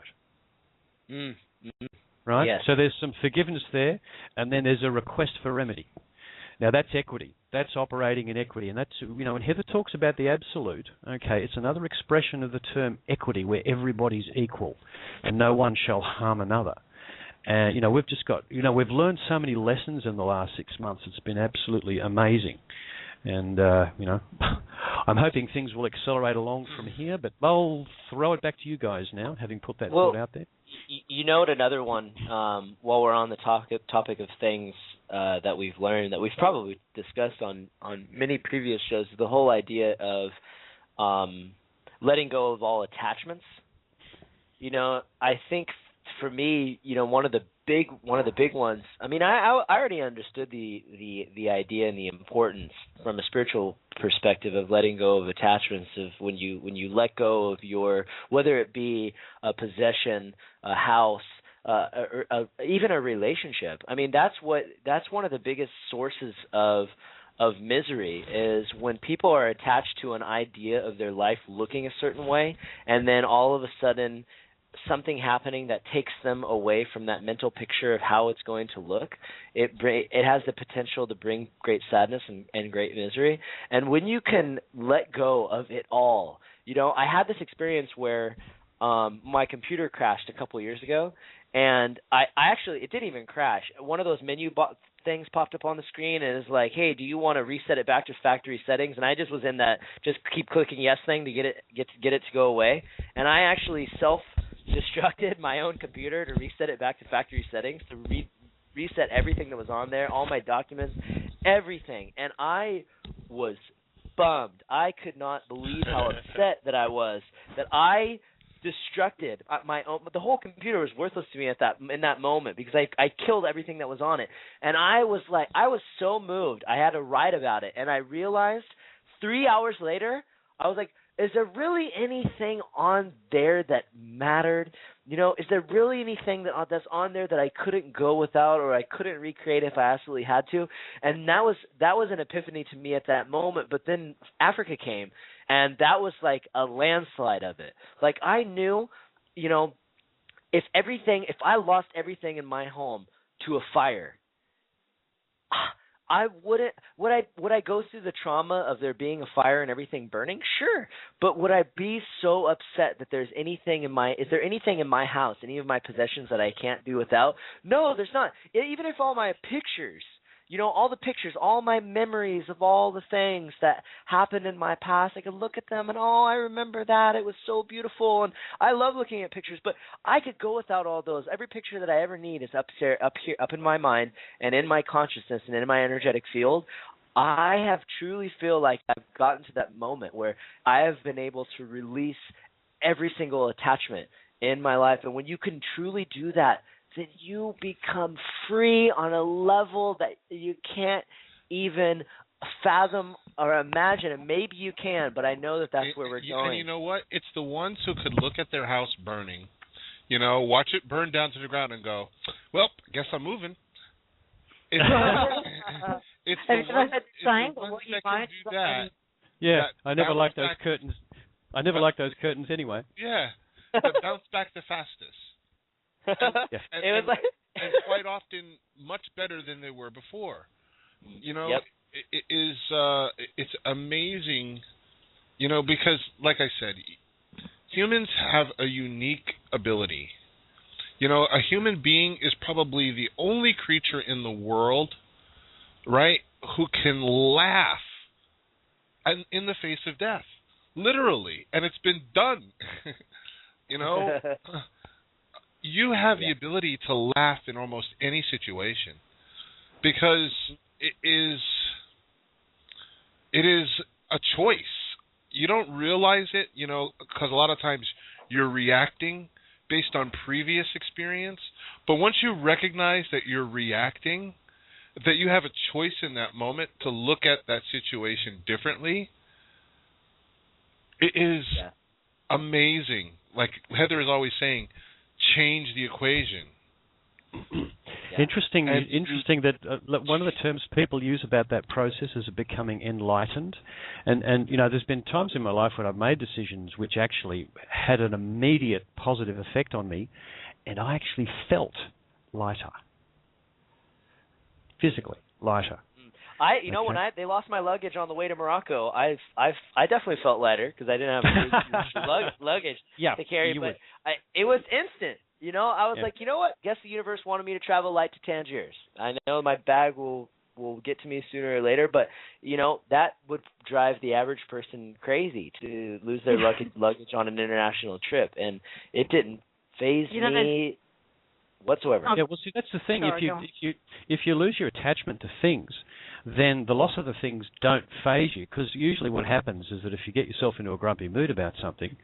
Mm-hmm. Right? Yes. So there's some forgiveness there, and then there's a request for remedy. Now, that's equity. That's operating in equity. And that's, when Heather talks about the absolute, okay, it's another expression of the term equity, where everybody's equal and no one shall harm another. And, we've just got, we've learned so many lessons in the last 6 months. It's been absolutely amazing. And, I'm hoping things will accelerate along from here, but I'll throw it back to you guys now, having put that thought out there. Another one, while we're on the topic of things that we've learned, that we've probably discussed on many previous shows, the whole idea of letting go of all attachments. I think for me, one of the big ones. I mean, I already understood the idea and the importance from a spiritual perspective of letting go of attachments, of when you let go of your, whether it be a possession, a house, or even a relationship. I mean, that's one of the biggest sources of misery, is when people are attached to an idea of their life looking a certain way, and then all of a sudden something happening that takes them away from that mental picture of how it's going to look. It has the potential to bring great sadness and great misery. And when you can let go of it all, I had this experience where my computer crashed a couple of years ago, and I actually, it didn't even crash. One of those menu things popped up on the screen, and it's like, hey, do you want to reset it back to factory settings? And I just was in that just keep clicking yes thing to get it to go away. And I actually self-destructed my own computer to reset it back to factory settings, to reset everything that was on there, all my documents, everything. And I was bummed. I could not believe how upset that I was, that I destructed my own. The whole computer was worthless to me in that moment, because I killed everything that was on it. And I was so moved. I had to write about it. And I realized 3 hours later, I was like, is there really anything on there that mattered? Is there really anything that's on there that I couldn't go without, or I couldn't recreate if I absolutely had to? And that was an epiphany to me at that moment. But then Africa came, and that was like a landslide of it. Like, I knew, if I lost everything in my home to a fire, I wouldn't. Would I go through the trauma of there being a fire and everything burning? Sure, but would I be so upset that is there anything in my house, any of my possessions that I can't do without? No, there's not. Even if all my pictures, all the pictures, all my memories of all the things that happened in my past. I could look at them and, I remember that. It was so beautiful. And I love looking at pictures, but I could go without all those. Every picture that I ever need is up here, up in my mind and in my consciousness and in my energetic field. I have truly feel like I've gotten to that moment where I have been able to release every single attachment in my life. And when you can truly do that, then you become free on a level that you can't even fathom or imagine. And maybe you can, but I know that that's where we're going. And you know what? It's the ones who could look at their house burning, watch it burn down to the ground and go, well, I guess I'm moving. It's the ones that can do that. Yeah, I never liked those curtains. I never liked those curtains anyway. Yeah, that bounce back the fastest. And quite often much better than they were before. It's amazing, because like I said, humans have a unique ability. A human being is probably the only creature in the world, right, who can laugh in the face of death, literally, and it's been done. You have the ability to laugh in almost any situation because it is a choice. You don't realize it, because a lot of times you're reacting based on previous experience. But once you recognize that you're reacting, that you have a choice in that moment to look at that situation differently, it is amazing. Like Heather is always saying, change the equation. Interesting that one of the terms people use about that process is becoming enlightened, and there's been times in my life when I've made decisions which actually had an immediate positive effect on me, and I actually felt lighter, physically lighter. When they lost my luggage on the way to Morocco, I definitely felt lighter because I didn't have luggage to carry. But it was instant. I was like, you know what? Guess the universe wanted me to travel light to Tangiers. I know my bag will get to me sooner or later, but that would drive the average person crazy to lose their luggage on an international trip, and it didn't faze me whatsoever. Yeah, well, see, that's the thing. If you lose your attachment to things, then the loss of the things don't faze you, because usually what happens is that if you get yourself into a grumpy mood about something,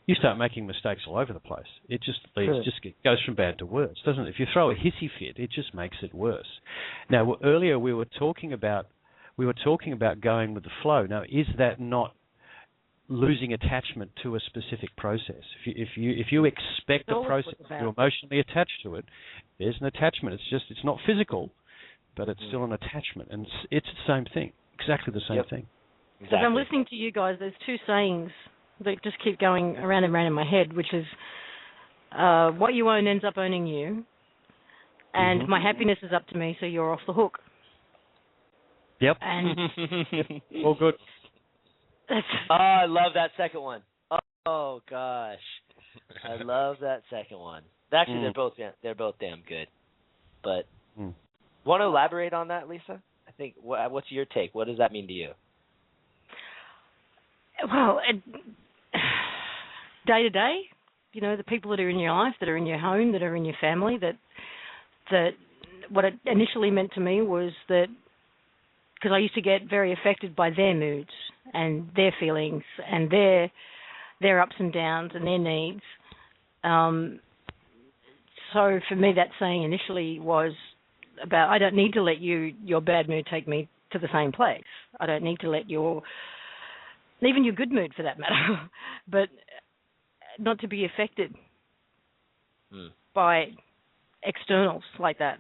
you start making mistakes all over the place. It just goes from bad to worse, doesn't it? If you throw a hissy fit, it just makes it worse. Now, earlier we were talking about going with the flow. Now, is that not losing attachment to a specific process? If you expect the process, you're emotionally attached to it, there's an attachment. It's not physical, but it's still an attachment, and it's the same thing, exactly the same thing. Exactly. As I'm listening to you guys, there's two sayings that just keep going around and around in my head, which is what you own ends up owning you, and my happiness is up to me, so you're off the hook. Yep. And all good. I love that second one. Oh gosh, I love that second one. Actually, they're both damn good. But want to elaborate on that, Lisa? I think. What's your take? What does that mean to you? Well, day to day, the people that are in your life, that are in your home, that are in your family, that what it initially meant to me was that, because I used to get very affected by their moods and their feelings and their ups and downs and their needs. So for me, that saying initially was about, I don't need to let your bad mood take me to the same place. I don't need to let even your good mood for that matter, but not to be affected by externals like that.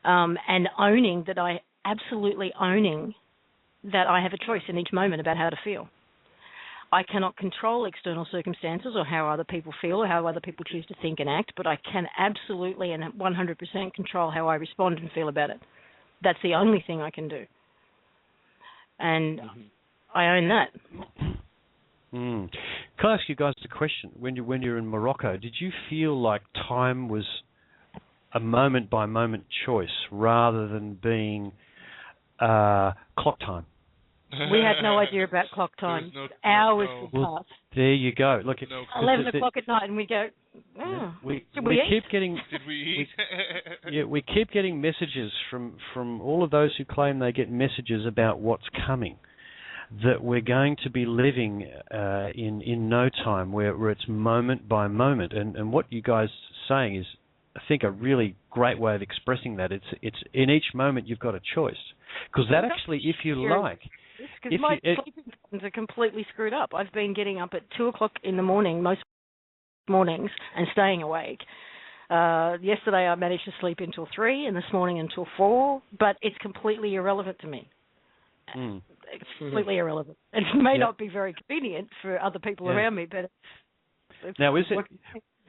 And owning that absolutely owning that I have a choice in each moment about how to feel. I cannot control external circumstances or how other people feel or how other people choose to think and act, but I can absolutely and 100% control how I respond and feel about it. That's the only thing I can do. And I own that. Can I ask you guys a question? When you're in Morocco, did you feel like time was a moment-by-moment choice rather than being clock time. We had no idea about clock time. Hours would pass. There you go. Look, 11 o'clock at night, and we go. Oh, we eat? keep getting. Did we eat? We keep getting messages from all of those who claim they get messages about what's coming. That we're going to be living in no time, where it's moment by moment, and what you guys are saying is, I think, a really great way of expressing that. It's in each moment you've got a choice, because that actually, if you like. Because my sleeping patterns are completely screwed up. I've been getting up at 2 o'clock in the morning most mornings and staying awake. Yesterday I managed to sleep until 3 and this morning until 4, but it's completely irrelevant to me. It's completely irrelevant. It may not be very convenient for other people around me, but it's now is it?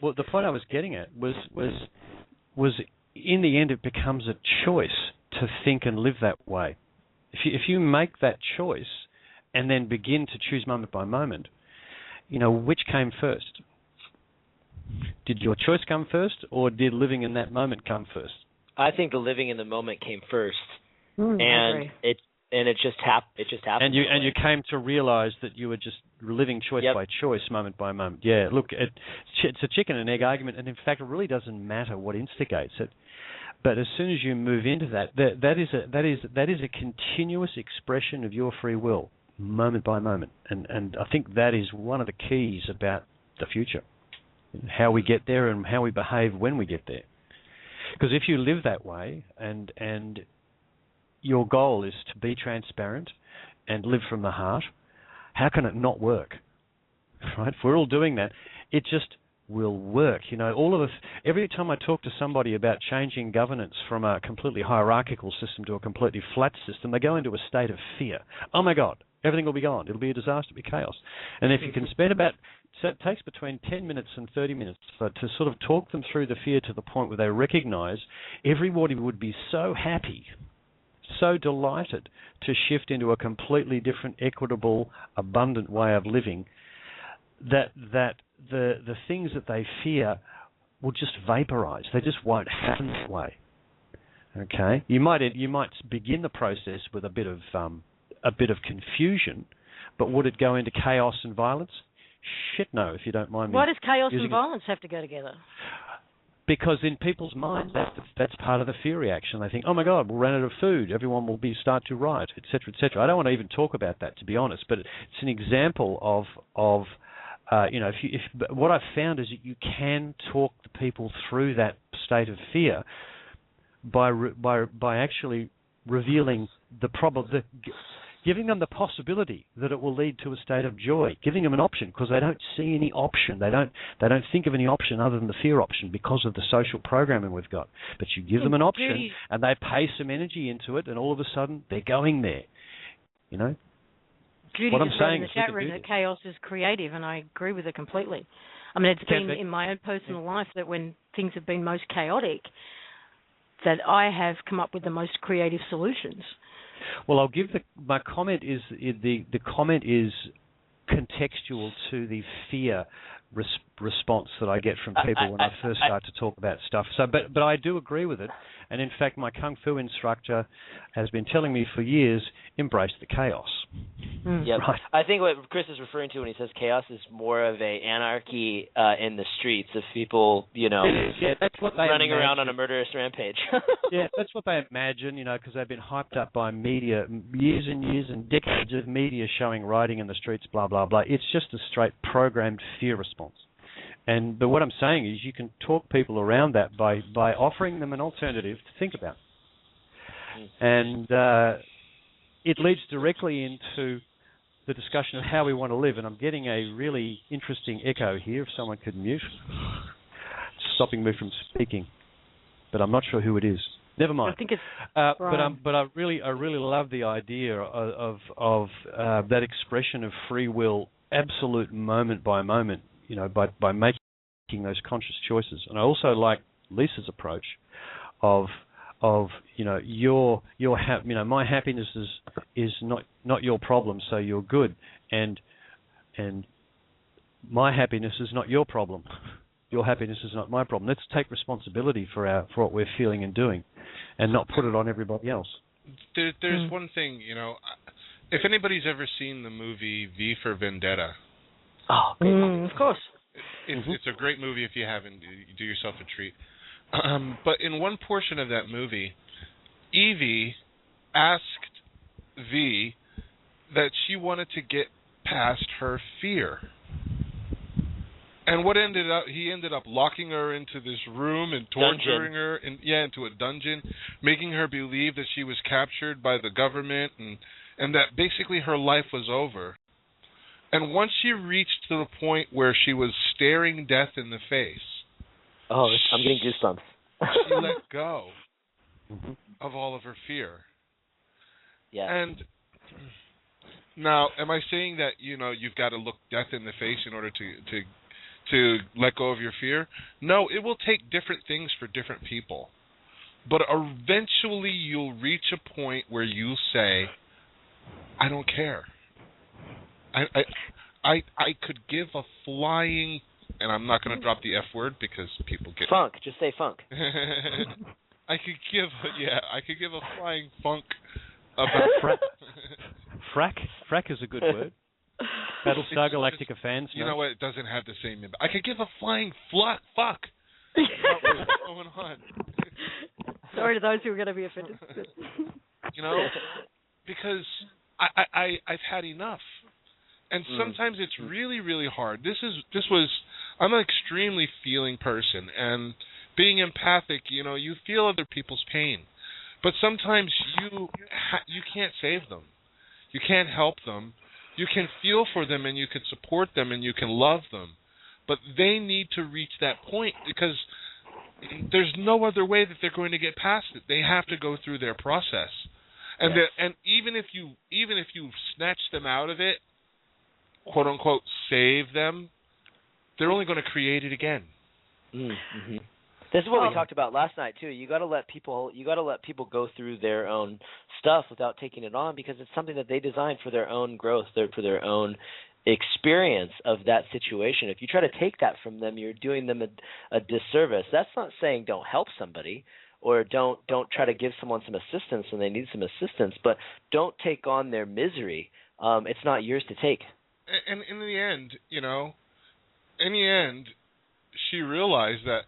Well, the point I was getting at was in the end it becomes a choice to think and live that way. If you make that choice and then begin to choose moment by moment, which came first? Did your choice come first, or did living in that moment come first? I think the living in the moment came first, and it just happened. It just happened. And you came to realize that you were just living choice by choice, moment by moment. Yeah, look, it's a chicken and egg argument, and in fact, it really doesn't matter what instigates it. But as soon as you move into that is a continuous expression of your free will, moment by moment, and I think that is one of the keys about the future, how we get there and how we behave when we get there. Because if you live that way, and your goal is to be transparent and live from the heart, how can it not work? Right? If we're all doing that, it just will work. All of us, every time I talk to somebody about changing governance from a completely hierarchical system to a completely flat system, they go into a state of fear. Oh my God, everything will be gone. It'll be a disaster, it'll be chaos. And if you can spend so it takes between 10 minutes and 30 minutes to sort of talk them through the fear to the point where they recognize everybody would be so happy, so delighted to shift into a completely different, equitable, abundant way of living, that the things that they fear will just vaporize. They just won't happen that way. Okay, you might begin the process with a bit of confusion, but would it go into chaos and violence? Shit, no. If you don't mind me. Why does chaos and violence have to go together? Because in people's minds, that's part of the fear reaction. They think, oh my God, we'll run out of food. Everyone will start to riot, etc., etc. I don't want to even talk about that, to be honest. But it's an example of what I've found is that you can talk the people through that state of fear by actually revealing the problem, giving them the possibility that it will lead to a state of joy, giving them an option, because they don't see any option. They don't think of any option other than the fear option because of the social programming we've got. But you give them an option, and they pay some energy into it, and all of a sudden they're going there. Judy what I'm saying in the chat room that chaos is creative, and I agree with her completely. I mean, it's been in my own personal life that when things have been most chaotic, that I have come up with the most creative solutions. Well, I'll give my comment is the comment is contextual to the fear response that I get from people when I first start to talk about stuff. So, but I do agree with it, and in fact, my kung fu instructor has been telling me for years, embrace the chaos. Yep. Right. I think what Chris is referring to when he says chaos is more of a anarchy in the streets of people, that's what they running imagine. Around on a murderous rampage. Yeah, that's what they imagine, because they've been hyped up by media, years and years and decades of media showing rioting in the streets, blah, blah, blah. It's just a straight programmed fear response. But what I'm saying is you can talk people around that by offering them an alternative to think about. And it leads directly into the discussion of how we want to live. And I'm getting a really interesting echo here. If someone could mute, it's stopping me from speaking. But I'm not sure who it is. Never mind. I think it's but I really love the idea of that expression of free will, absolute moment by moment. By making those conscious choices. And I also like Lisa's approach of my happiness is not your problem, so you're good, and my happiness is not your problem, Your happiness is not my problem. Let's take responsibility for what we're feeling and doing, and not put it on everybody else. There's one thing, if anybody's ever seen the movie V for Vendetta. Oh, of course. It's a great movie. If you haven't, do yourself a treat. But in one portion of that movie, Evie asked V that she wanted to get past her fear. And he ended up locking her into this room and torturing her into a dungeon, making her believe that she was captured by the government and that basically her life was over. And once she reached to the point where she was staring death in the face. Oh, I'm getting goosebumps. She let go of all of her fear. Yeah. And now, am I saying that, you've got to look death in the face in order to let go of your fear? No, it will take different things for different people. But eventually you'll reach a point where you say, I don't care. I could give a flying, and I'm not going to drop the F word because people get funk. Just say funk. I could give a flying funk about frack is a good word. Battlestar Galactica fans. You know what? It doesn't have the same impact. I could give a flying fuck about what's going on. Sorry to those who are going to be offended. Because I've had enough. And sometimes it's really, really hard. I'm an extremely feeling person, and being empathic, you feel other people's pain. But sometimes you can't save them. You can't help them. You can feel for them, and you can support them, and you can love them. But they need to reach that point because there's no other way that they're going to get past it. They have to go through their process. And and even if you snatch them out of it, quote unquote, save them, they're only going to create it again. Mm-hmm. This is what we talked about last night too. You got to let people go through their own stuff without taking it on, because it's something that they designed for their own growth, for their own experience of that situation. If you try to take that from them, you're doing them a disservice. That's not saying don't help somebody or don't try to give someone some assistance when they need some assistance, but don't take on their misery. It's not yours to take. And in the end, she realized that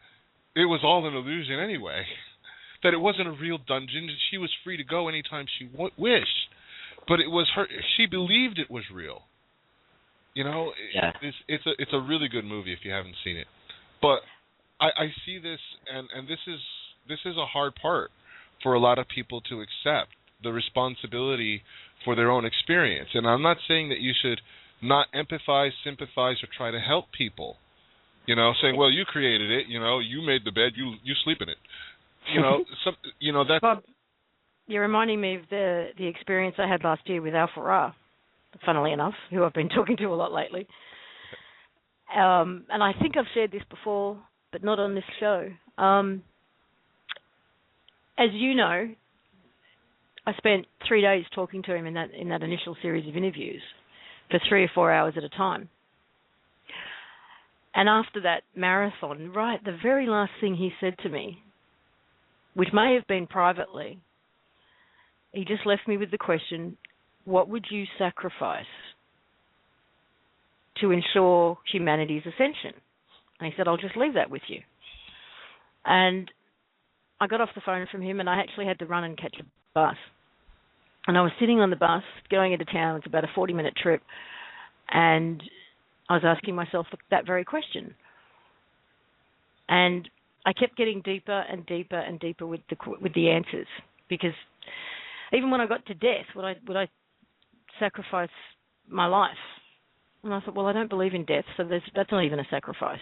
it was all an illusion anyway, that it wasn't a real dungeon. She was free to go anytime she wished, but it was her. She believed it was real. It's a really good movie if you haven't seen it. But I see this, and this is a hard part for a lot of people to accept, the responsibility for their own experience. And I'm not saying that you should not empathize, sympathize, or try to help people. Saying, well, you created it, you made the bed, you sleep in it. That's... Bob, you're reminding me of the experience I had last year with Alpha Ra, funnily enough, who I've been talking to a lot lately. And I think I've shared this before, but not on this show. As you know, I spent 3 days talking to him in that initial series of interviews for 3 or 4 hours at a time. And after that marathon, the very last thing he said to me, which may have been privately, he just left me with the question, what would you sacrifice to ensure humanity's ascension? And he said, I'll just leave that with you. And I got off the phone from him, and I actually had to run and catch a bus. And I was sitting on the bus going into town. It's about a 40-minute trip. And I was asking myself that very question. And I kept getting deeper and deeper and deeper with the answers, because even when I got to death, would I sacrifice my life? And I thought, well, I don't believe in death, so that's not even a sacrifice.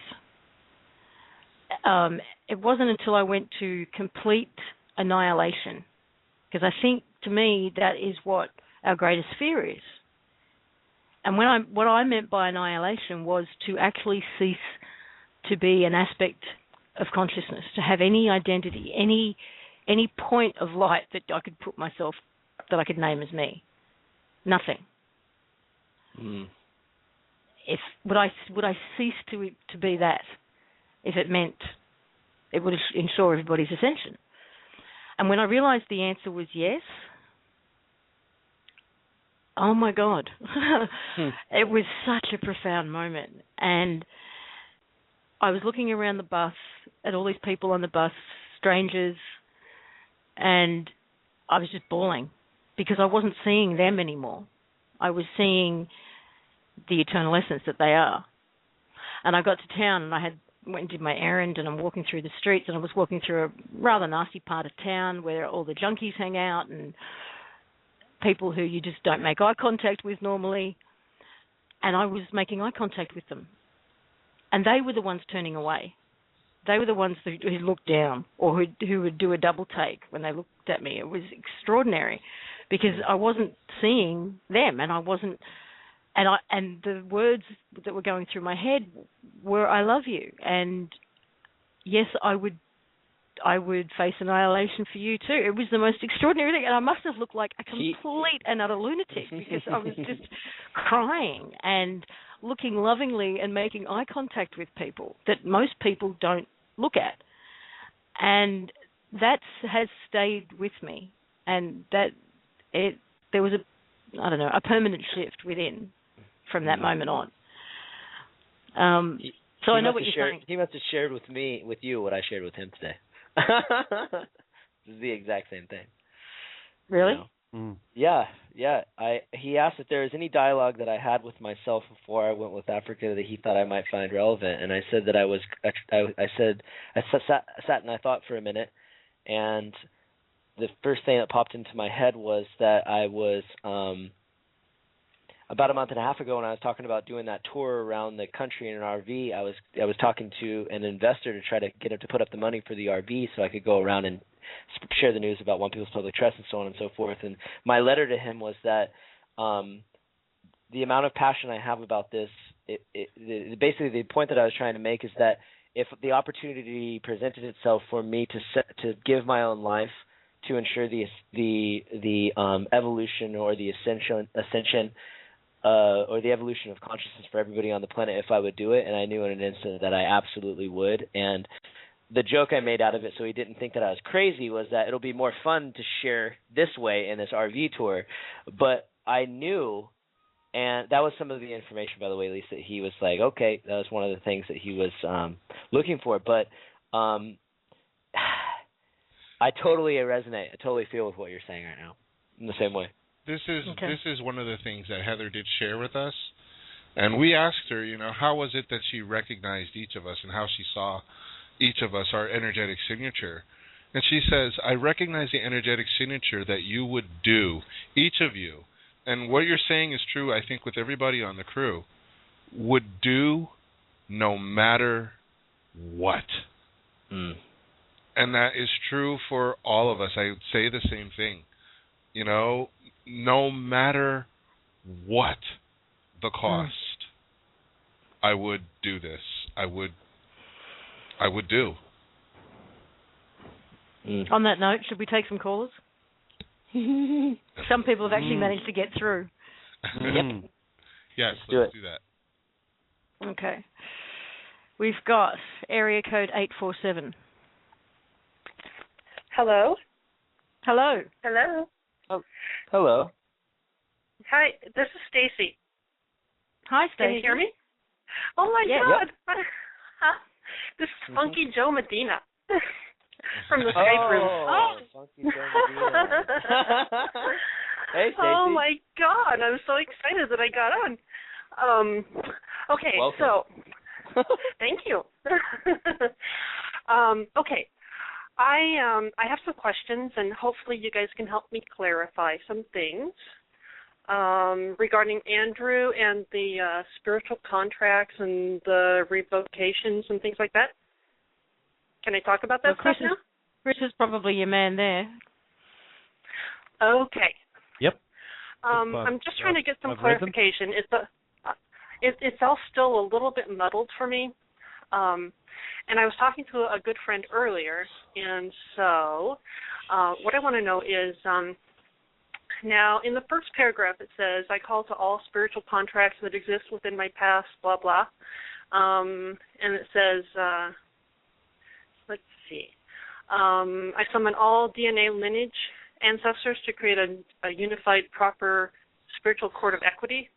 It wasn't until I went to complete annihilation, because I think, to me, that is what our greatest fear is. And what I meant by annihilation was to actually cease to be an aspect of consciousness, to have any identity, any point of light that I could put myself, that I could name as me. Nothing. Would I cease to be that? if it meant it would ensure everybody's ascension. And when I realized the answer was yes, oh my God, it was such a profound moment. And I was looking around the bus at all these people on the bus, strangers, and I was just bawling because I wasn't seeing them anymore. I was seeing the eternal essence that they are. And I got to town and I went and did my errand, and I'm walking through the streets, and I was walking through a rather nasty part of town where all the junkies hang out and people who you just don't make eye contact with normally. And I was making eye contact with them. And they were the ones turning away. They were the ones who looked down or who would do a double take when they looked at me. It was extraordinary because I wasn't seeing them, and I wasn't. And the words that were going through my head were, "I love you," and yes, I would face annihilation for you too. It was the most extraordinary thing, and I must have looked like a complete and utter lunatic because I was just crying and looking lovingly and making eye contact with people that most people don't look at, and that has stayed with me, and there was a permanent shift within from that moment on. So I know what you're saying. He must have shared with you what I shared with him today. This is the exact same thing. Really? You know? Yeah. He asked if there was any dialogue that I had with myself before I went with Africa that he thought I might find relevant, and I said that I sat and I thought for a minute, and the first thing that popped into my head was that I was about a month and a half ago when I was talking about doing that tour around the country in an RV. I was talking to an investor to try to get him to put up the money for the RV so I could go around and share the news about One People's Public Trust and so on and so forth. And my letter to him was that the amount of passion I have about this, basically the point that I was trying to make is that if the opportunity presented itself for me to give my own life to ensure the evolution or the ascension or the evolution of consciousness for everybody on the planet, if I would do it, and I knew in an instant that I absolutely would. And the joke I made out of it so he didn't think that I was crazy was that it'll be more fun to share this way in this RV tour. But I knew, and that was some of the information, by the way, Lisa, he was like, okay, that was one of the things that he was looking for. But I totally resonate. I totally feel with what you're saying right now in the same way. This is one of the things that Heather did share with us, and we asked her, how was it that she recognized each of us and how she saw each of us, our energetic signature. And she says, I recognize the energetic signature that you would do, each of you, and what you're saying is true, I think, with everybody on the crew, would do no matter what. And that is true for all of us. I would say the same thing. No matter what the cost, I would do this. I would do. On that note, should we take some callers? Some people have actually managed to get through. Yep. Yes, let's do that. Okay. We've got area code 847. Hello. Hello. Hello. Oh, hello. Hi, this is Stacy. Hi, Stacy. Can you hear me? Oh my God. Yep. This is Funky Joe Medina from the Skype room. Oh, Funky Joe Medina. Hey, Stacy. Oh my God, I'm so excited that I got on. Okay, welcome. So thank you. Okay. I have some questions, and hopefully you guys can help me clarify some things regarding Andrew and the spiritual contracts and the revocations and things like that. Can I talk about that stuff now? Chris is probably your man there. Okay. Yep. I'm just trying to get some clarification. It's all still a little bit muddled for me. And I was talking to a good friend earlier, and so what I want to know is, now in the first paragraph it says, I call to all spiritual contracts that exist within my past, blah, blah. And it says, see. I summon all DNA lineage ancestors to create a unified, proper spiritual court of equity,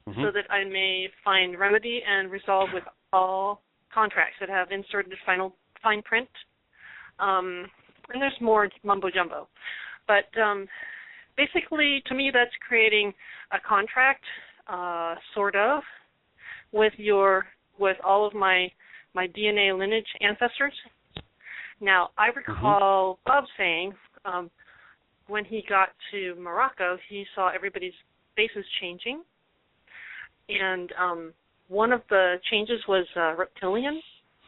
so that I may find remedy and resolve with all contracts that have inserted fine print. And there's more mumbo jumbo, but basically, to me, that's creating a contract, sort of, with all of my DNA lineage ancestors. Now, I recall Bob saying when he got to Morocco, he saw everybody's faces changing, and one of the changes was reptilian.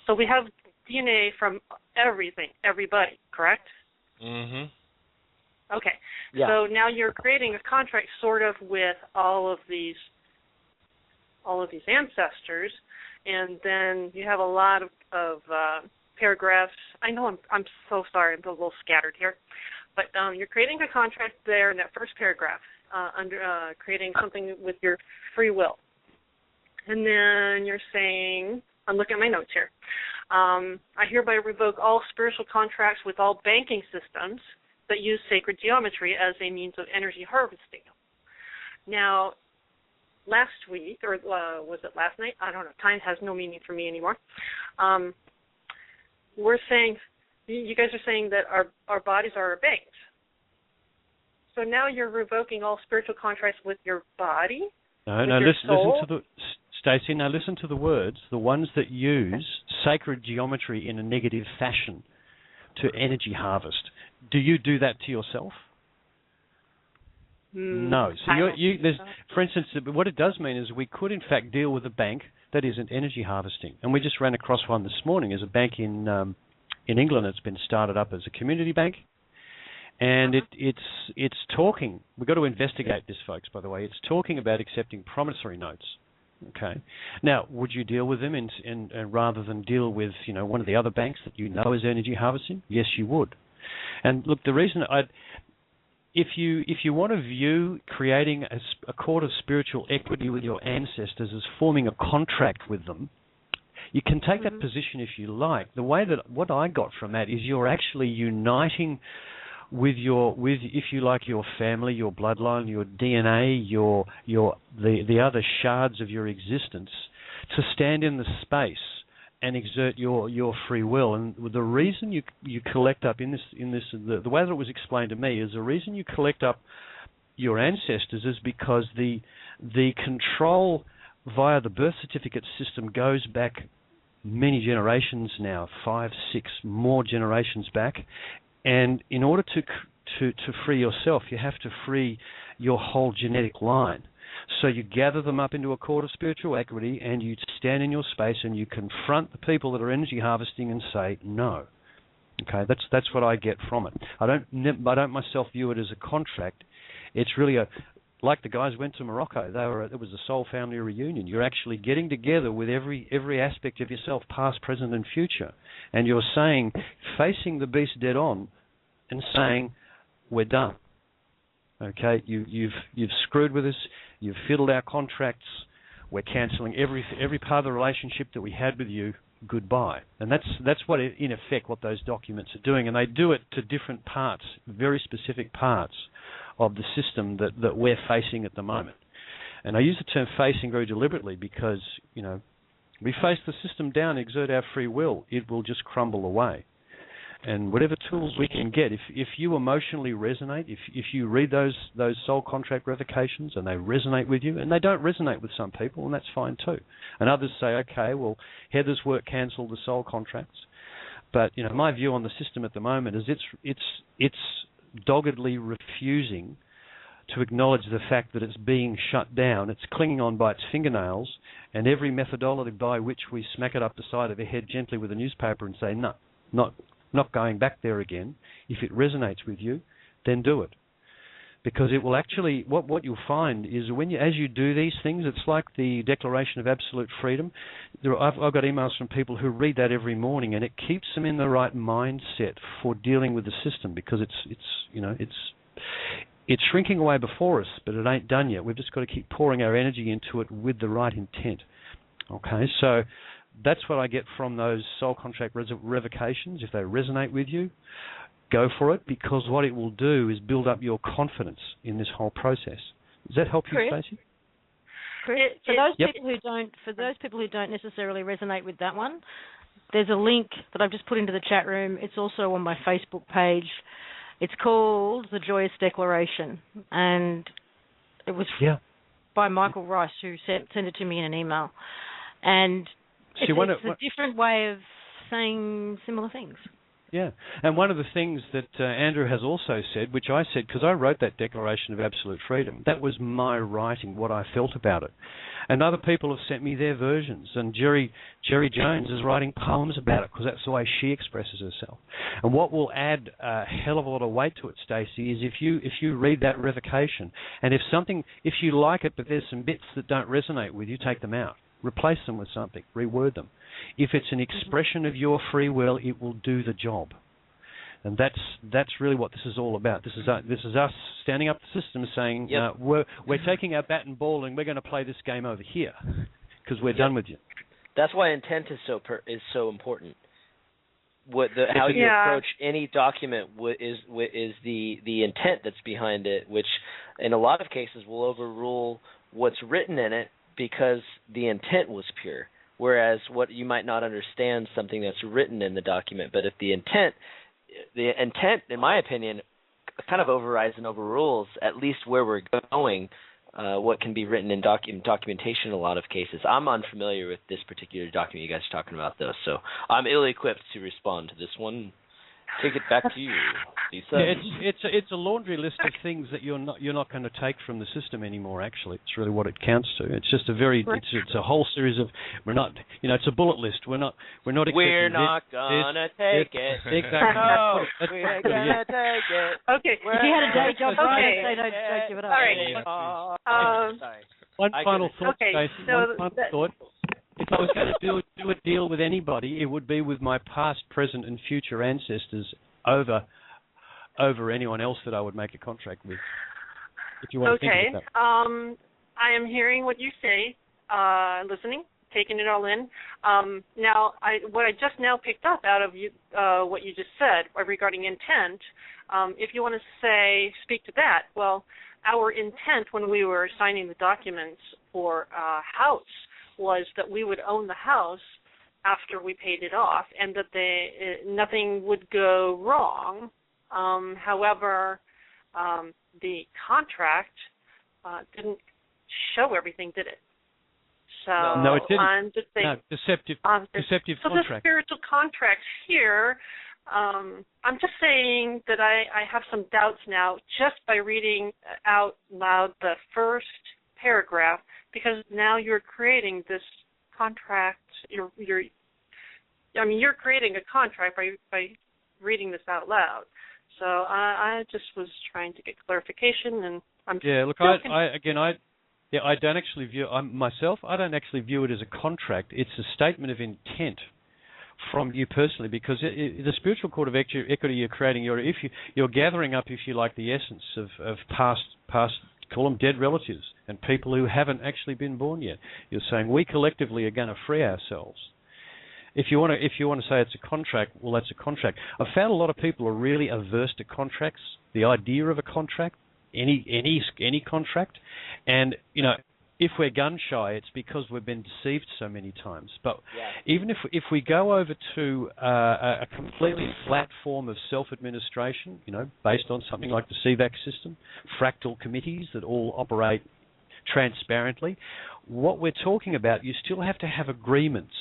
So we have DNA from everybody, correct? Okay. Yeah. So now you're creating a contract sort of with all of these ancestors, and then you have a lot of paragraphs. I know I'm so sorry, I'm a little scattered here, but you're creating a contract there in that first paragraph, under creating something with your free will, and then you're saying, I'm looking at my notes here. I hereby revoke all spiritual contracts with all banking systems that use sacred geometry as a means of energy harvesting. Now, last week, or was it last night? I don't know. Time has no meaning for me anymore. We're saying, you guys are saying that our bodies are our banks. So now you're revoking all spiritual contracts with your body? No, listen to the... Stacey, now listen to the words, the ones that use sacred geometry in a negative fashion to energy harvest. Do you do that to yourself? No. So for instance, what it does mean is we could in fact deal with a bank that isn't energy harvesting. And we just ran across one this morning. There's a bank in England that's been started up as a community bank. And it's talking, we've got to investigate this, folks, by the way. It's talking about accepting promissory notes. Okay. Now, would you deal with them in rather than deal with, one of the other banks that you know is energy harvesting? Yes, you would. And look, the reason if you want to view creating a court of spiritual equity with your ancestors as forming a contract with them, you can take that position if you like. The way that what I got from that is you're actually uniting with if you like your family, your bloodline, your DNA, the other shards of your existence, to stand in the space and exert your free will. And the reason you collect up the way that it was explained to me is the reason you collect up your ancestors is because the control via the birth certificate system goes back many generations now, 5, 6 more generations back. And in order to free yourself, you have to free your whole genetic line. So you gather them up into a court of spiritual equity, and you stand in your space and you confront the people that are energy harvesting and say no. Okay, that's what I get from it. I don't myself view it as a contract. It's really like the guys went to Morocco. It was a soul family reunion. You're actually getting together with every aspect of yourself, past, present, and future, and you're saying, facing the beast dead on, and saying, we're done. Okay, you've screwed with us. You've fiddled our contracts. We're cancelling every part of the relationship that we had with you. Goodbye. And that's what, in effect, what those documents are doing. And they do it to different parts, very specific parts of the system that we're facing at the moment. And I use the term facing very deliberately because, we face the system down, exert our free will, it will just crumble away. And whatever tools we can get, if you emotionally resonate, if you read those soul contract revocations and they resonate with you, and they don't resonate with some people, and that's fine too. And others say, okay, well, Heather's work cancelled the soul contracts. But my view on the system at the moment is it's doggedly refusing to acknowledge the fact that it's being shut down. It's clinging on by its fingernails, and every methodology by which we smack it up the side of the head gently with a newspaper and say, no, not going back there again. If it resonates with you, then do it. Because it will actually, what you'll find is as you do these things, it's like the Declaration of Absolute Freedom. I've got emails from people who read that every morning, and it keeps them in the right mindset for dealing with the system, because it's shrinking away before us, but it ain't done yet. We've just got to keep pouring our energy into it with the right intent. Okay, so that's what I get from those soul contract revocations. If they resonate with you, go for it, because what it will do is build up your confidence in this whole process. Does that help you, Stacey? For those people who don't necessarily resonate with that one, there's a link that I've just put into the chat room. It's also on my Facebook page. It's called The Joyous Declaration, and it was by Michael Rice, who sent it to me in an email. And it's a different way of saying similar things. Yeah, and one of the things that Andrew has also said, which I said because I wrote that Declaration of Absolute Freedom, that was my writing, what I felt about it. And other people have sent me their versions, and Jerry Jones is writing poems about it because that's the way she expresses herself. And what will add a hell of a lot of weight to it, Stacey, is if you read that revocation, and if you like it but there's some bits that don't resonate with you, take them out. Replace them with something, reword them. If it's an expression of your free will, it will do the job. And that's really what this is all about. This is us standing up the system saying, we're taking our bat and ball and we're going to play this game over here because we're done with you. That's why intent is so important. How you approach any document is the intent that's behind it, which in a lot of cases will overrule what's written in it, because the intent was pure, whereas what you might not understand something that's written in the document. But if the intent, in my opinion, kind of overrides and overrules at least where we're going, what can be written in documentation in a lot of cases. I'm unfamiliar with this particular document you guys are talking about, though, so I'm ill-equipped to respond to this one. Take it back to you, Lisa. Yeah, it's a laundry list of things that you're not going to take from the system anymore. Actually, it's really what it counts to. It's just it's a whole series of it's a bullet list. We're not gonna take it. Exactly. No, we're gonna take it. Okay. If you had a day job, okay. Don't give it up. All right. Sorry. One final thought, Stacey. So one final thought. If I was going to do a deal with anybody, it would be with my past, present, and future ancestors over anyone else that I would make a contract with. If you want to think about that. I am hearing what you say, listening, taking it all in. Now, what I just now picked up out of you, what you just said regarding intent, if you want to speak to that, well, our intent when we were signing the documents for house was that we would own the house after we paid it off, and that nothing would go wrong. However, the contract didn't show everything, did it? So no, it didn't. I'm just saying, deceptive so contract. the spiritual contract here, I'm just saying that I have some doubts now just by reading out loud the first paragraph, because now you're creating this contract. You're creating a contract by reading this out loud. So I just was trying to get clarification, and I'm I don't actually view myself. I don't actually view it as a contract. It's a statement of intent from you personally, because the spiritual court of equity you're creating, you're gathering up, if you like, the essence of past, call them dead relatives, and people who haven't actually been born yet. You're saying we collectively are going to free ourselves. If you want to say it's a contract, well, that's a contract. I've found a lot of people are really averse to contracts, the idea of a contract, any contract, and if we're gun shy, it's because we've been deceived so many times. But even if we go over to a completely flat form of self-administration, based on something like the CVAC system, fractal committees that all operate transparently, what we're talking about, you still have to have agreements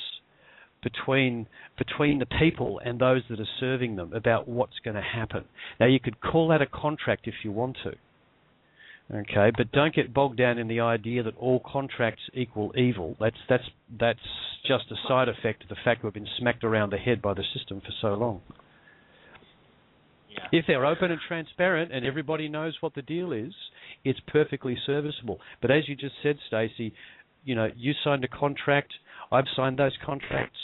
between the people and those that are serving them about what's going to happen. Now, you could call that a contract if you want to. Okay, but don't get bogged down in the idea that all contracts equal evil. That's just a side effect of the fact we've been smacked around the head by the system for so long. Yeah. If they're open and transparent and everybody knows what the deal is, it's perfectly serviceable. But as you just said, Stacey, you signed a contract. I've signed those contracts.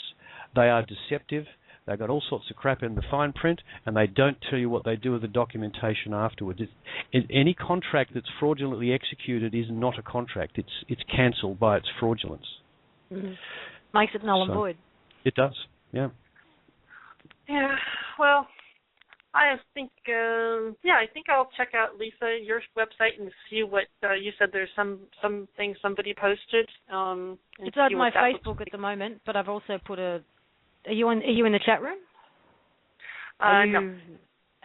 They are deceptive. They've got all sorts of crap in the fine print, and they don't tell you what they do with the documentation afterwards. Any contract that's fraudulently executed is not a contract. It's cancelled by its fraudulence. Mm-hmm. Makes it null and void. It does, yeah. Yeah, well, I think, I think I'll check out, Lisa, your website and see what you said. There's something somebody posted. It's on my Facebook at the moment, but I've also put a. Are you in the chat room? No.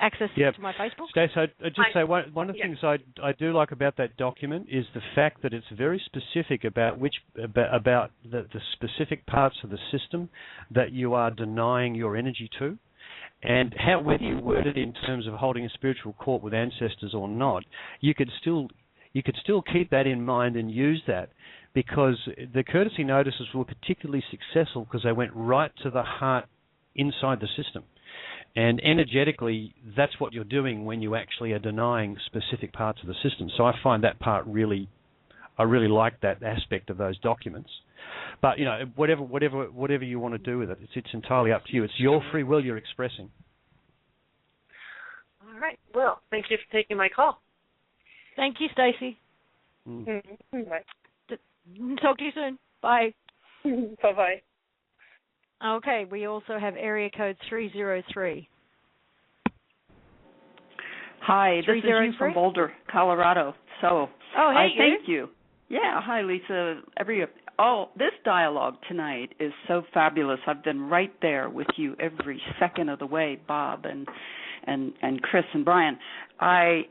Access to my Facebook? Stacey, I'd just say one of the things I do like about that document is the fact that it's very specific about the specific parts of the system that you are denying your energy to. And whether you word it in terms of holding a spiritual court with ancestors or not, you could still keep that in mind and use that, because the courtesy notices were particularly successful because they went right to the heart inside the system. And energetically, that's what you're doing when you actually are denying specific parts of the system. So I find that part I really like that aspect of those documents. But, whatever you want to do with it, it's entirely up to you. It's your free will you're expressing. All right. Well, thank you for taking my call. Thank you, Stacey. Bye. Talk to you soon. Bye. Bye-bye. Okay, we also have area code 303. Hi, this is you from Boulder, Colorado. Thank you. Yeah, hi, Lisa. This dialogue tonight is so fabulous. I've been right there with you every second of the way, Bob and Chris and Brian. I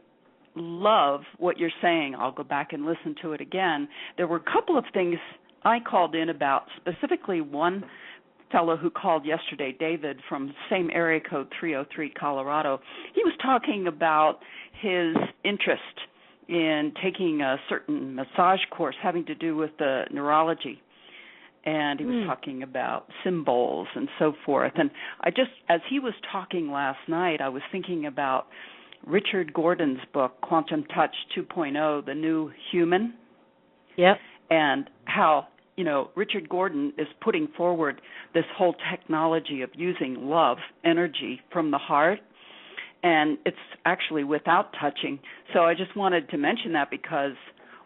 love what you're saying. I'll go back and listen to it again. There were a couple of things I called in about, specifically one fellow who called yesterday, David, from same area code 303, Colorado. He was talking about his interest in taking a certain massage course having to do with the neurology. And he was talking about symbols and so forth. And as he was talking last night, I was thinking about Richard Gordon's book, Quantum Touch 2.0, The New Human. Yep. And how, Richard Gordon is putting forward this whole technology of using love, energy from the heart. And it's actually without touching. So I just wanted to mention that because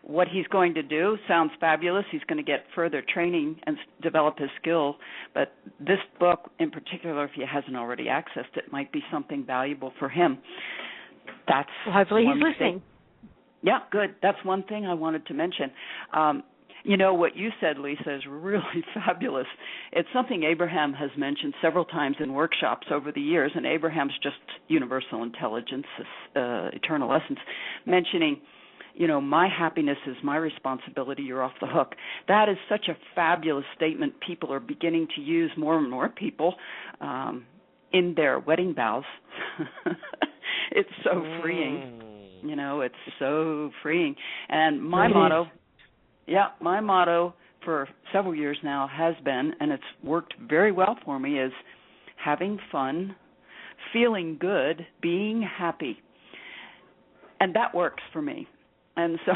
what he's going to do sounds fabulous. He's going to get further training and develop his skill. But this book in particular, if he hasn't already accessed it, might be something valuable for him. Hopefully he's listening. Yeah, good. That's one thing I wanted to mention. What you said, Lisa, is really fabulous. It's something Abraham has mentioned several times in workshops over the years, and Abraham's just universal intelligence, eternal essence, mentioning, my happiness is my responsibility, you're off the hook. That is such a fabulous statement people are beginning to use, more and more people, in their wedding vows. It's so freeing. It's so freeing. And my motto for several years now has been, and it's worked very well for me, is having fun, feeling good, being happy. And that works for me. And so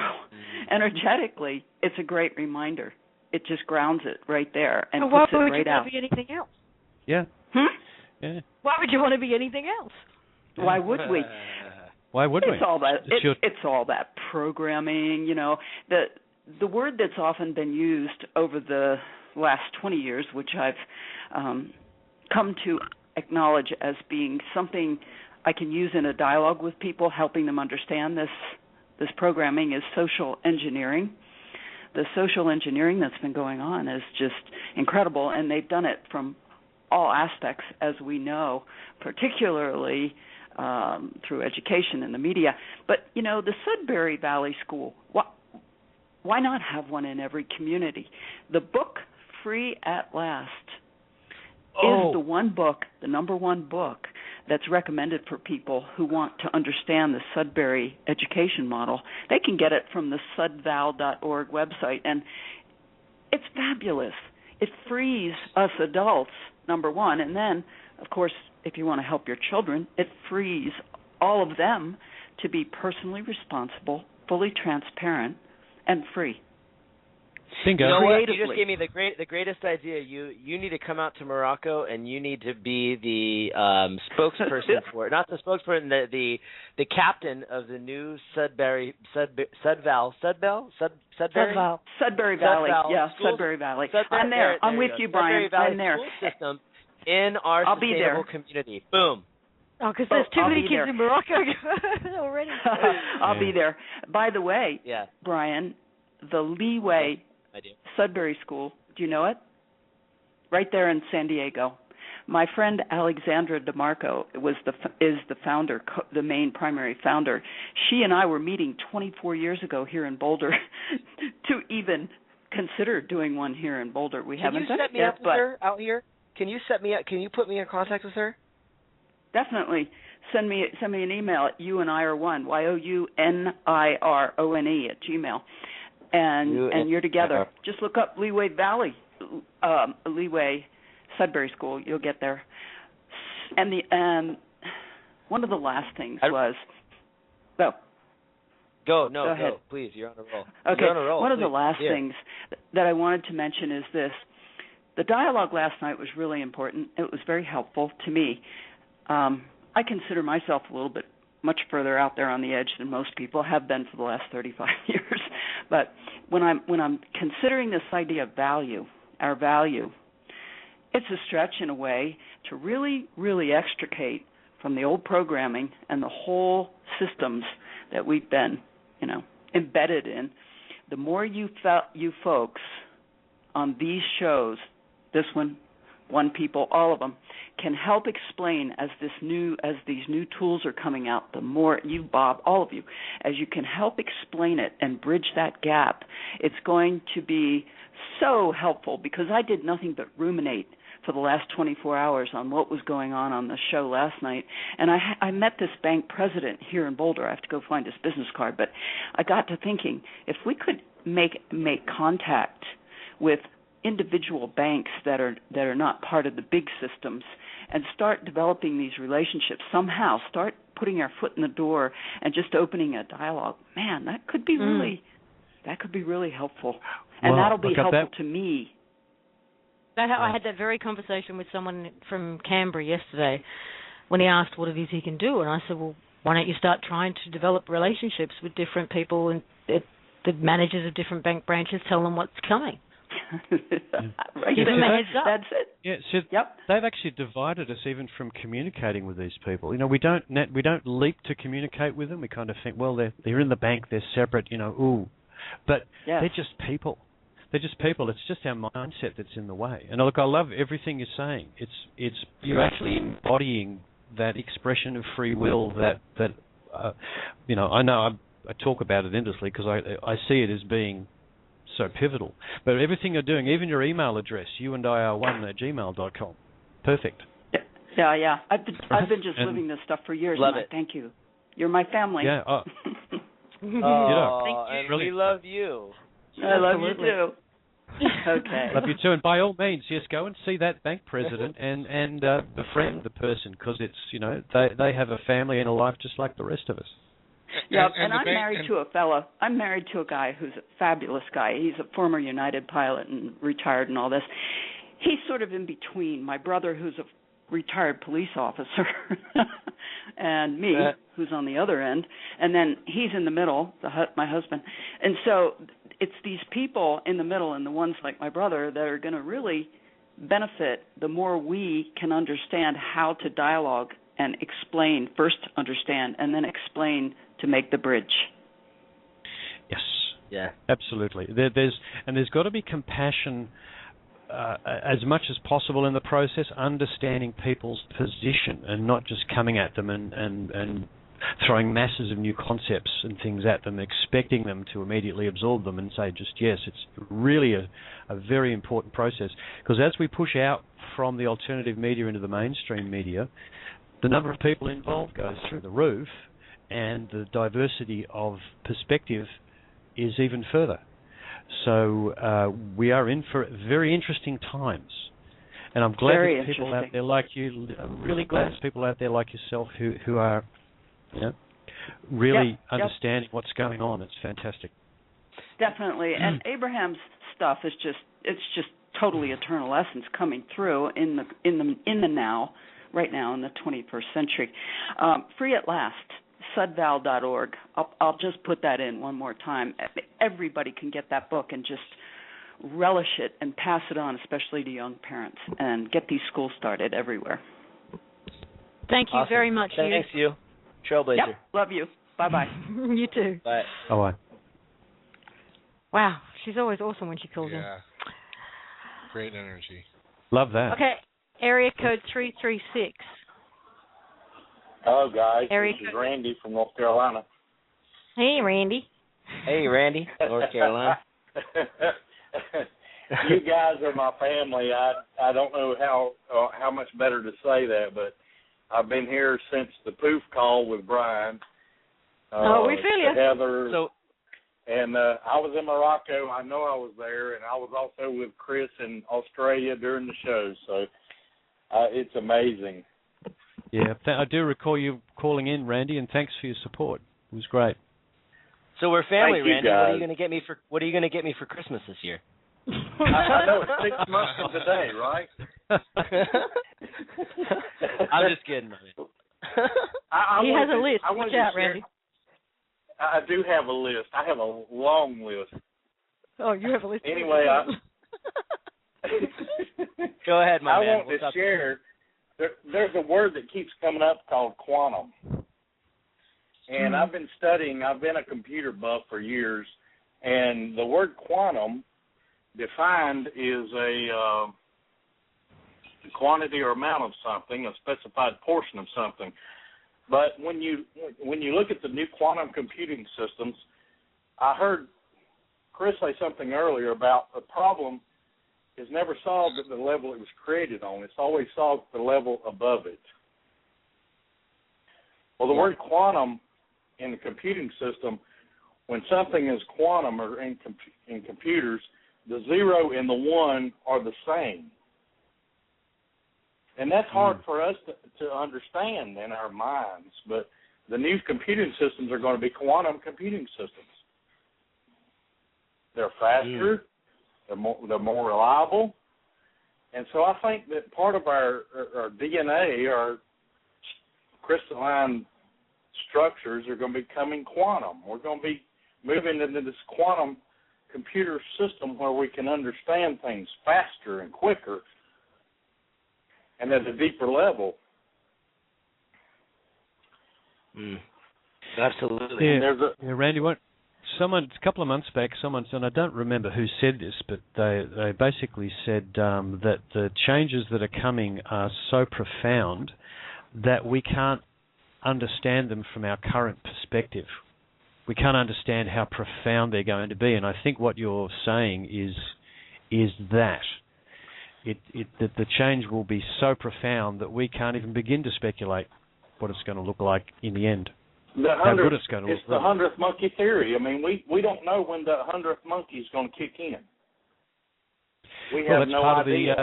energetically, it's a great reminder. It just grounds it right there and puts it right out. Why would you want to be anything else? Yeah. Yeah. Why would you want to be anything else? Why would we? Why would we? It's all that. It's all that programming. The word that's often been used over the last 20 years, which I've come to acknowledge as being something I can use in a dialogue with people, helping them understand this programming, is social engineering. The social engineering that's been going on is just incredible, and they've done it from all aspects, as we know, particularly through education and the media. But, the Sudbury Valley School, why not have one in every community? The book, Free at Last, is the number one book that's recommended for people who want to understand the Sudbury education model. They can get it from the sudval.org website, and it's fabulous. It frees us adults, number one, and then, of course, if you want to help your children, it frees all of them to be personally responsible, fully transparent, and free. Bingo. You know what? You just gave me the greatest idea. You need to come out to Morocco, and you need to be the spokesperson for it. Not the spokesperson, the captain of the new Sudbury Valley. Yeah, Sudbury Valley. I'm there. I'm with you, Brian. I'm there. School system in our sustainable community. Boom. Oh, because there's too many kids in Morocco already. I'll be there. By the way, Brian, the Leeway Sudbury School, do you know it? Right there in San Diego. My friend Alexandra DeMarco is the founder, the main primary founder. She and I were meeting 24 years ago here in Boulder to even consider doing one here in Boulder. We haven't done it yet, but her out here? Can you set me up? Can you put me in contact with her? Definitely. Send me an email at younirone, younirone @gmail. And you're together. Just look up Leeway Valley, Leeway Sudbury School. You'll get there. And one of the last things was, Go ahead. Please. You're on a roll. Okay. You're on a roll, one of please. the last things that I wanted to mention is this: the dialogue last night was really important. It was very helpful to me. I consider myself a little bit much further out there on the edge than most people have been for the last 35 years. But when I'm considering this idea of value, our value, it's a stretch in a way to really, really extricate from the old programming and the whole systems that we've been, embedded in. The more you folks on these shows, this one people, all of them, can help explain as these new tools are coming out, the more you, Bob, all of you, as you can help explain it and bridge that gap, it's going to be so helpful, because I did nothing but ruminate for the last 24 hours on what was going on the show last night. And I met this bank president here in Boulder. I have to go find his business card, but I got to thinking, if we could make contact with individual banks that are not part of the big systems and start developing these relationships, somehow start putting our foot in the door and just opening a dialogue, man, that could be really helpful. And that'll be helpful to me. I had that very conversation with someone from Canberra yesterday when he asked what it is he can do, and I said, well, why don't you start trying to develop relationships with different people and the managers of different bank branches, tell them what's coming. Right. Give them a heads up. That's it. Yeah, so they've actually divided us even from communicating with these people. We don't leap to communicate with them. We kind of think, well, they're in the bank, they're separate, but they're just people. They're just people. It's just our mindset that's in the way. And look, I love everything you're saying. It's you're actually embodying that expression of free will that I know I talk about it endlessly because I see it as being so pivotal. But everything you're doing, even your email address, youndir1@gmail.com, perfect. Yeah. I've been just living this stuff for years. Love it. Thank you. You're my family. Yeah. Thank you. And we love you. I love you too. Okay. Love you too. And by all means, yes, go and see that bank president and befriend the person, because it's they have a family and a life just like the rest of us. Yeah, and I'm married to a fellow. I'm married to a guy who's a fabulous guy. He's a former United pilot and retired and all this. He's sort of in between my brother, who's a retired police officer, and me, who's on the other end, and then he's in the middle, my husband. And so it's these people in the middle, and the ones like my brother that are going to really benefit the more we can understand how to dialogue and explain, first understand, and then explain to make the bridge. Yes. Yeah. Absolutely. There's got to be compassion as much as possible in the process, understanding people's position and not just coming at them and throwing masses of new concepts and things at them, expecting them to immediately absorb them and say just yes. It's really a very important process, because as we push out from the alternative media into the mainstream media, the number of people involved goes through the roof, and the diversity of perspective is even further. So we are in for very interesting times. And I'm glad there's people out there like you. I'm really glad there's people out there like yourself who are really understanding what's going on. It's fantastic. Definitely. And Abraham's stuff is just totally eternal essence coming through in the now, right now in the 21st century. Free at last, sudval.org. I'll just put that in one more time. Everybody can get that book and just relish it and pass it on, especially to young parents, and get these schools started everywhere. Thank you very much. Thanks, you. Trailblazer. Yep, love you. Bye-bye. You too. Bye. Bye-bye. Wow, she's always awesome when she calls in. Yeah. Great energy. Love that. Okay, area code 336. Hello, guys. This is Randy from North Carolina. Hey, Randy. Hey, Randy, North Carolina. You guys are my family. I don't know how much better to say that, but I've been here since the poof call with Brian. We feel you. Heather. And I was in Morocco. I know I was there, and I was also with Chris in Australia during the show. So it's amazing. Yeah, I do recall you calling in, Randy, and thanks for your support. It was great. So we're family, Thank you, Randy. guys. What are you going to get me for Christmas this year? I know it's 6 months from today, right? I'm just kidding. He has a list. Watch out, Randy. I do have a list. I have a long list. Oh, you have a list. Anyway, go ahead, my man. I want to share. There's a word that keeps coming up called quantum. And I've been studying. I've been a computer buff for years. And the word quantum defined is a quantity or amount of something, a specified portion of something. But when you look at the new quantum computing systems, I heard Chris say something earlier about the problem is never solved at the level it was created on. It's always solved at the level above it. Well, the word quantum in the computing system, when something is quantum or in computers, the 0 and the 1 are the same. And that's hard for us to understand in our minds. But the new computing systems are going to be quantum computing systems. They're faster. They're more reliable. And so I think that part of our DNA, our crystalline structures, are going to be becoming quantum. We're going to be moving into this quantum computer system where we can understand things faster and quicker and at a deeper level. Absolutely. Yeah, Randy, a couple of months back, someone said, and I don't remember who said this, but they basically said that the changes that are coming are so profound that we can't understand them from our current perspective. We can't understand how profound they're going to be, and I think what you're saying is that that the change will be so profound that we can't even begin to speculate what it's going to look like in the end. How good it's going to look. It's the 100th monkey theory. I mean, we don't know when the 100th monkey is going to kick in. We have no idea.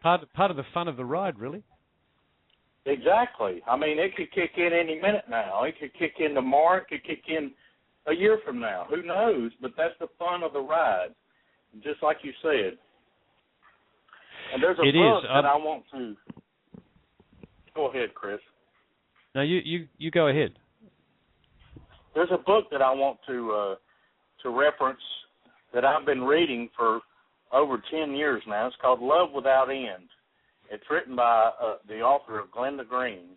Part of the fun of the ride, really. Exactly. I mean, it could kick in any minute now. It could kick in tomorrow. It could kick in a year from now. Who knows? But that's the fun of the ride, just like you said. And there's a book that I want to... Go ahead, Chris. No, you go ahead. There's a book that I want to reference that I've been reading for over 10 years now. It's called Love Without End. It's written by the author of Glenda Green,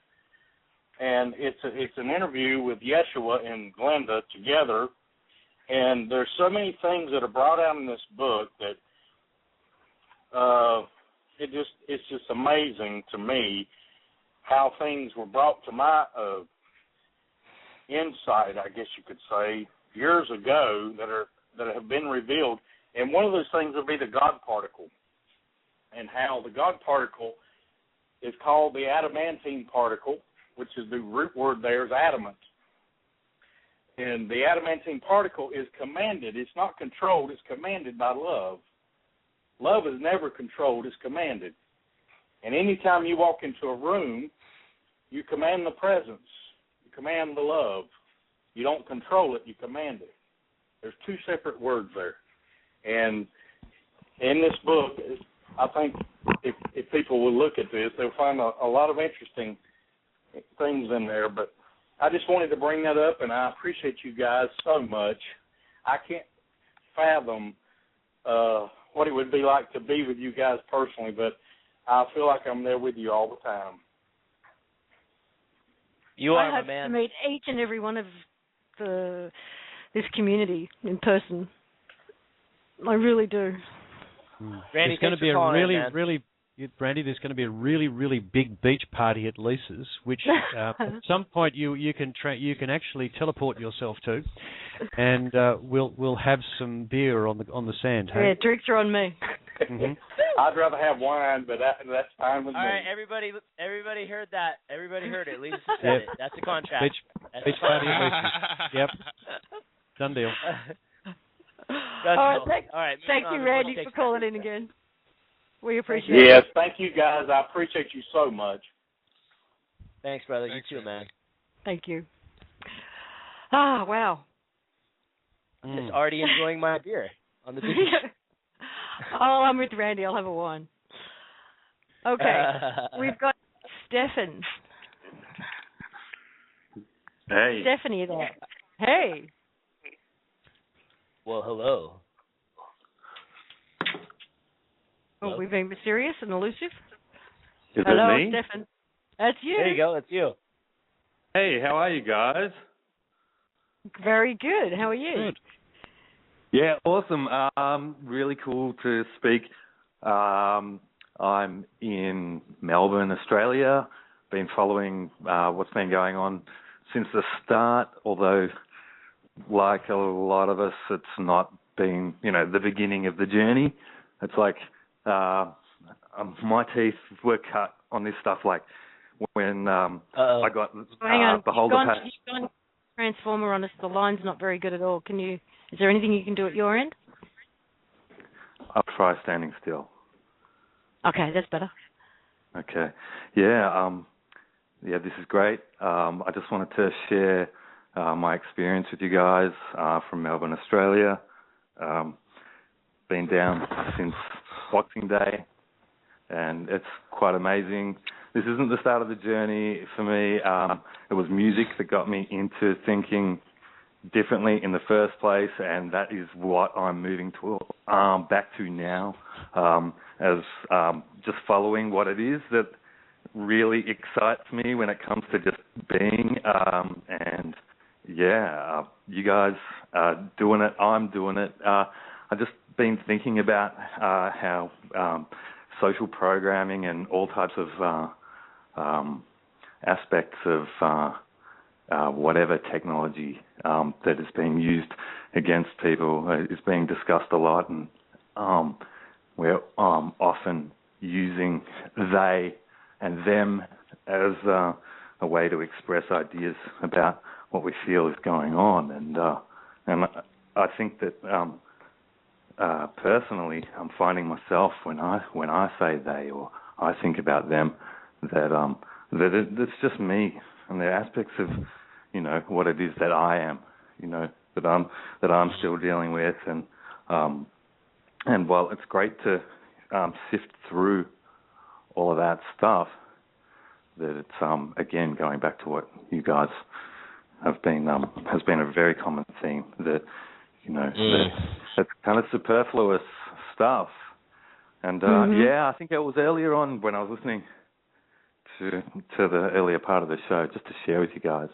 and it's an interview with Yeshua and Glenda together. And there's so many things that are brought out in this book that it's just amazing to me how things were brought to my insight, I guess you could say, years ago that have been revealed. And one of those things would be the God particle, and how the God particle is called the adamantine particle, which is the root word there is adamant. And the adamantine particle is commanded. It's not controlled. It's commanded by love. Love is never controlled. It's commanded. And anytime you walk into a room, you command the presence. You command the love. You don't control it. You command it. There's two separate words there. And in this book, I think if people will look at this, they'll find a lot of interesting things in there. But I just wanted to bring that up, and I appreciate you guys so much. I can't fathom what it would be like to be with you guys personally, but I feel like I'm there with you all the time. You are, I hope my man. to meet each and every one of this community in person. I really do. Randy, there's going to be Randy, there's going to be a really big beach party at Lisa's, which at some point you can actually teleport yourself to, and we'll have some beer on the sand. Yeah, drinks are on me. Mm-hmm. I'd rather have wine, but that's fine with me. All right, everybody heard that. Everybody heard it. Lisa said it. That's a contract. Beach party at Lisa's. Yep. Done deal. All right, thank you, Randy, for calling in again. We appreciate it. Yes, thank you, guys. I appreciate you so much. Thanks, brother. Thanks, you too, man. Thank you. Ah, wow. I'm just already enjoying my beer on the beach. Oh, I'm with Randy. I'll have a wine. Okay. We've got Stefan. Hey. Stephanie there. Hey. Well, hello. Oh, we're being mysterious and elusive? Is Hello, that me? Stefan. That's you. There you go. That's you. Hey, how are you guys? Very good. How are you? Good. Yeah, awesome. Really cool to speak. I'm in Melbourne, Australia. Been following what's been going on since the start, although like a lot of us, it's not been, the beginning of the journey. It's like my teeth were cut on this stuff like when I got hang on. Beholder Pass. You've gone Transformer on us. The line's not very good at all. Is there anything you can do at your end? I'll try standing still. Okay, that's better. Okay. Yeah, this is great. I just wanted to share my experience with you guys from Melbourne, Australia. Been down since Boxing Day, and it's quite amazing. This isn't the start of the journey for me. It was music that got me into thinking differently in the first place, and that is what I'm moving to back to now, as just following what it is that really excites me when it comes to just being. And yeah, you guys are doing it. I'm doing it. I've just been thinking about how social programming and all types of aspects of whatever technology that is being used against people is being discussed a lot, and we're often using they and them as a way to express ideas about what we feel is going on, and I think that personally, I'm finding myself when I say they or I think about them that it's just me and the aspects of what it is that I am, that I'm still dealing with, and while it's great to sift through all of that stuff, that it's again going back to what you guys have been has been a very common theme, that that it's kind of superfluous stuff, and I think it was earlier on when I was listening to the earlier part of the show, just to share with you guys.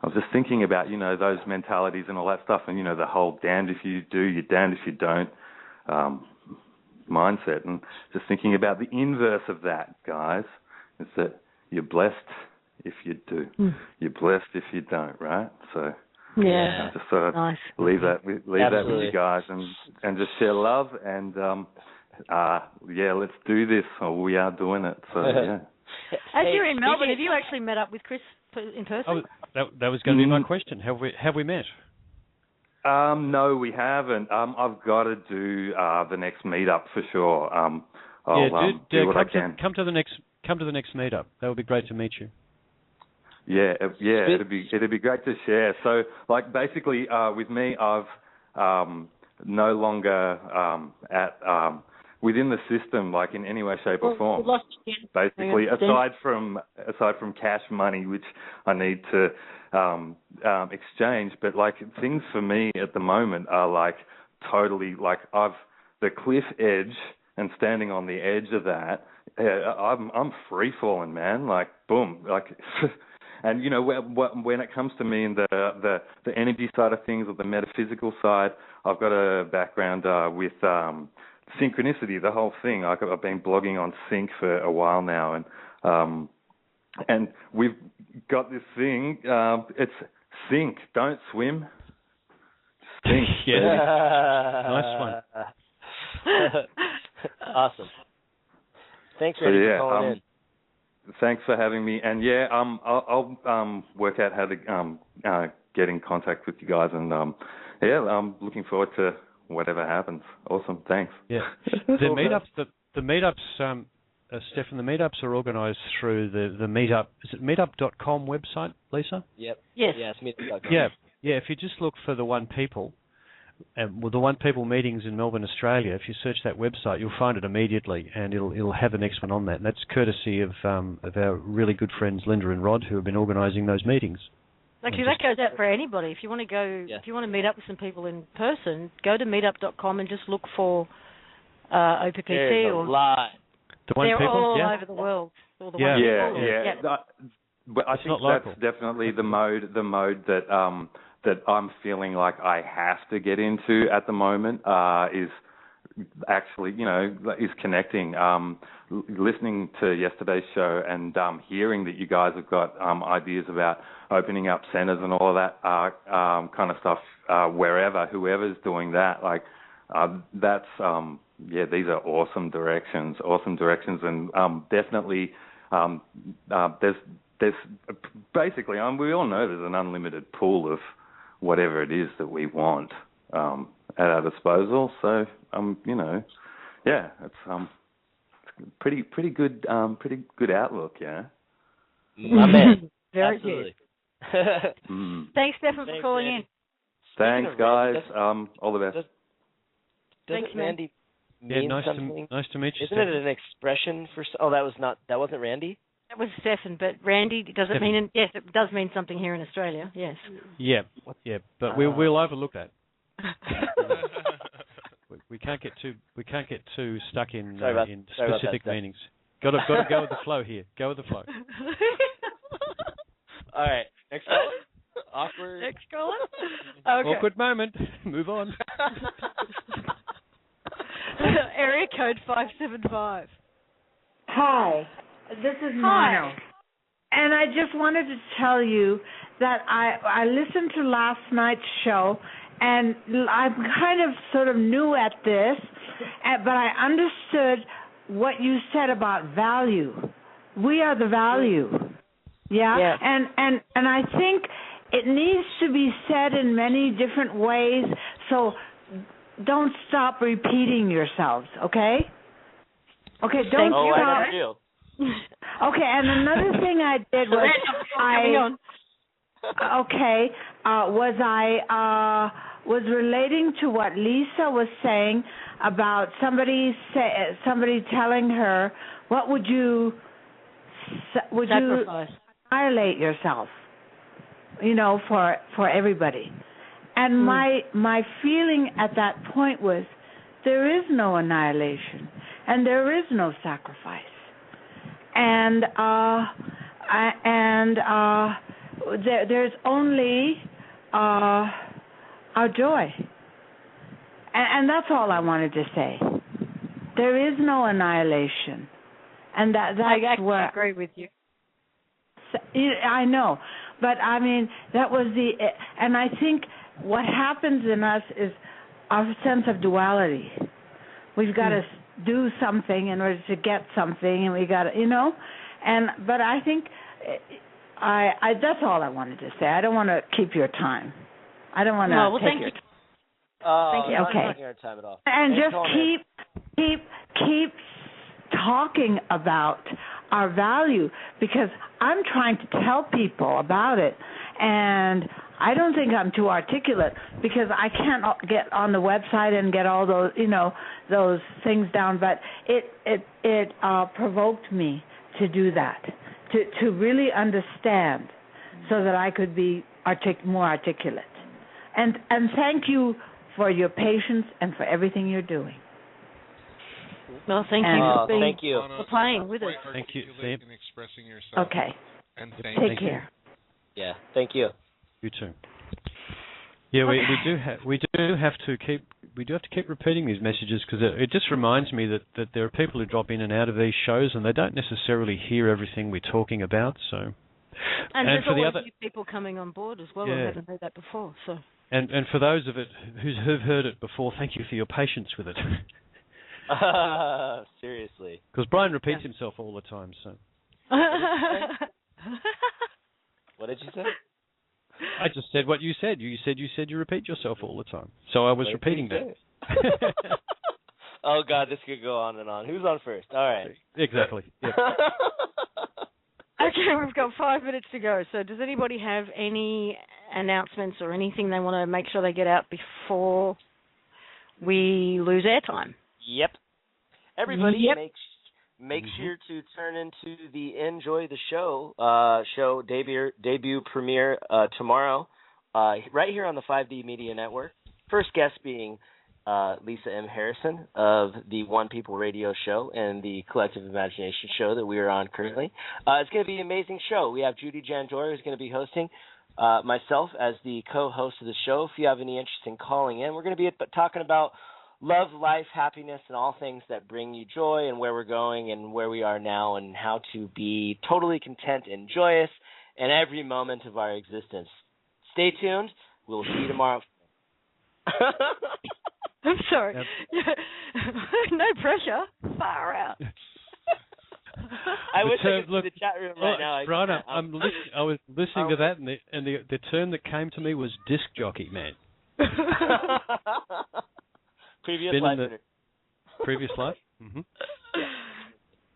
I was just thinking about, those mentalities and all that stuff, and, the whole damned if you do, you're damned if you don't mindset, and just thinking about the inverse of that, guys, is that you're blessed if you do. You're blessed if you don't, right? So yeah, I just sort of leave that with you guys, and just share love, and let's do this. Oh, we are doing it. So yeah. As you're in Melbourne, have you actually met up with Chris in person? That was going to be my question. Have we met? No, we haven't. I've got to do the next meetup for sure. I'll do what I can. Come to the next meetup. That would be great to meet you. Yeah, it'd be great to share. So, like, basically, with me, I've no longer within the system, like in any way, shape, or form. Basically, aside from cash money, which I need to exchange, but like things for me at the moment are like totally like the cliff edge, and standing on the edge of that, I'm free falling, man. Like boom, like. And you know, when it comes to me and the energy side of things or the metaphysical side, I've got a background with synchronicity, the whole thing. I've been blogging on Sync for a while now, and we've got this thing. It's Sync, don't swim. Sync. Yeah. Nice one. Awesome. Thanks, Randy, for calling in. Thanks for having me, and I'll work out how to get in contact with you guys, and I'm looking forward to whatever happens. Awesome, thanks. Yeah, the meetups, Stefan, the meetups are organised through the meetup. Is it meetup.com website, Lisa? Yep. Yes. Yeah, it's meetup.com. Yeah. If you just look for the One People. The One People meetings in Melbourne, Australia, if you search that website, you'll find it immediately, and it'll have the next one on that. And that's courtesy of our really good friends Linda and Rod, who have been organising those meetings. Actually, that goes out for anybody. If you want to go, if you want to meet up with some people in person, go to meetup.com and just look for OPPC. There's a lot. They're all over the world. All the One People. But I think that's definitely the mode that I'm feeling like I have to get into at the moment is actually, is connecting. Listening to yesterday's show and hearing that you guys have got ideas about opening up centers and all of that kind of stuff whoever's doing that, like that's, these are awesome directions, and definitely there's basically, we all know there's an unlimited pool of whatever it is that we want at our disposal. So, it's pretty good outlook, yeah. My man. Very Absolutely. good. Thanks, Stefan, for calling in. Thanks, guys. All the best. Thanks, Randy mean something? Nice to meet you. Isn't it an expression for? Oh, that wasn't Randy. That was Stefan, but Randy doesn't mean. Yes, it does mean something here in Australia. Yes. Yeah, but we'll overlook that. we can't get too stuck in specific meanings. Got to go with the flow here. Go with the flow. All right, next caller. Awkward. Next caller. Okay. Awkward moment. Move on. Area code 575. Hi. This is Mono. And I just wanted to tell you that I listened to last night's show, and I'm kind of sort of new at this, but I understood what you said about value. We are the value. Yeah? Yes. And I think it needs to be said in many different ways, so don't stop repeating yourselves, okay? Okay, don't stop. I know. Okay, and another thing I did was I was relating to what Lisa was saying about somebody telling her, what would you annihilate yourself, for everybody. And my feeling at that point was there is no annihilation and there is no sacrifice. And there's only our joy, and that's all I wanted to say. There is no annihilation, and that's I agree with you. I know, but I mean that was and I think what happens in us is our sense of duality. We've got to do something in order to get something, and we got to, but I think I that's all I wanted to say. I don't want to keep your time. I don't want to take your time. Thank you. Okay. Not taking our time at all. And just keep talking about our value, because I'm trying to tell people about it, and I don't think I'm too articulate because I can't get on the website and get all those, those things down. But it provoked me to do that, to really understand, so that I could be more articulate. And thank you for your patience and for everything you're doing. Well, thank you for playing with us. Thank you, Sam. And expressing yourself. Okay. And take care. Yeah, thank you. You too. Yeah, we do have to keep repeating these messages, because it just reminds me that there are people who drop in and out of these shows and they don't necessarily hear everything we're talking about. So, and there's always new people coming on board as well who haven't heard that before. So, and for those of it who've heard it before, thank you for your patience with it. Seriously. Because Brian repeats himself all the time. So. What did you say? I just said what you said. You said you repeat yourself all the time. So I was repeating that. Oh, God, this could go on and on. Who's on first? All right. Exactly. Yep. Okay, we've got 5 minutes to go. So does anybody have any announcements or anything they want to make sure they get out before we lose airtime? Yep. Everybody, make sure to turn into the Enjoy the Show debut premiere tomorrow, right here on the 5D Media Network. First guest being Lisa M. Harrison of the One People Radio Show and the Collective Imagination Show that we are on currently. It's going to be an amazing show. We have Judy Jandor who's going to be hosting, myself as the co-host of the show. If you have any interest in calling in, we're going to be talking about love, life, happiness, and all things that bring you joy, and where we're going and where we are now, and how to be totally content and joyous in every moment of our existence. Stay tuned. We'll see you tomorrow. I'm sorry. No pressure. Far out. I wish I could see the chat room right now. Brian, I was listening to that, and the term that came to me was disc jockey, man. Previous life. Previous life? Mm-hmm. Yeah.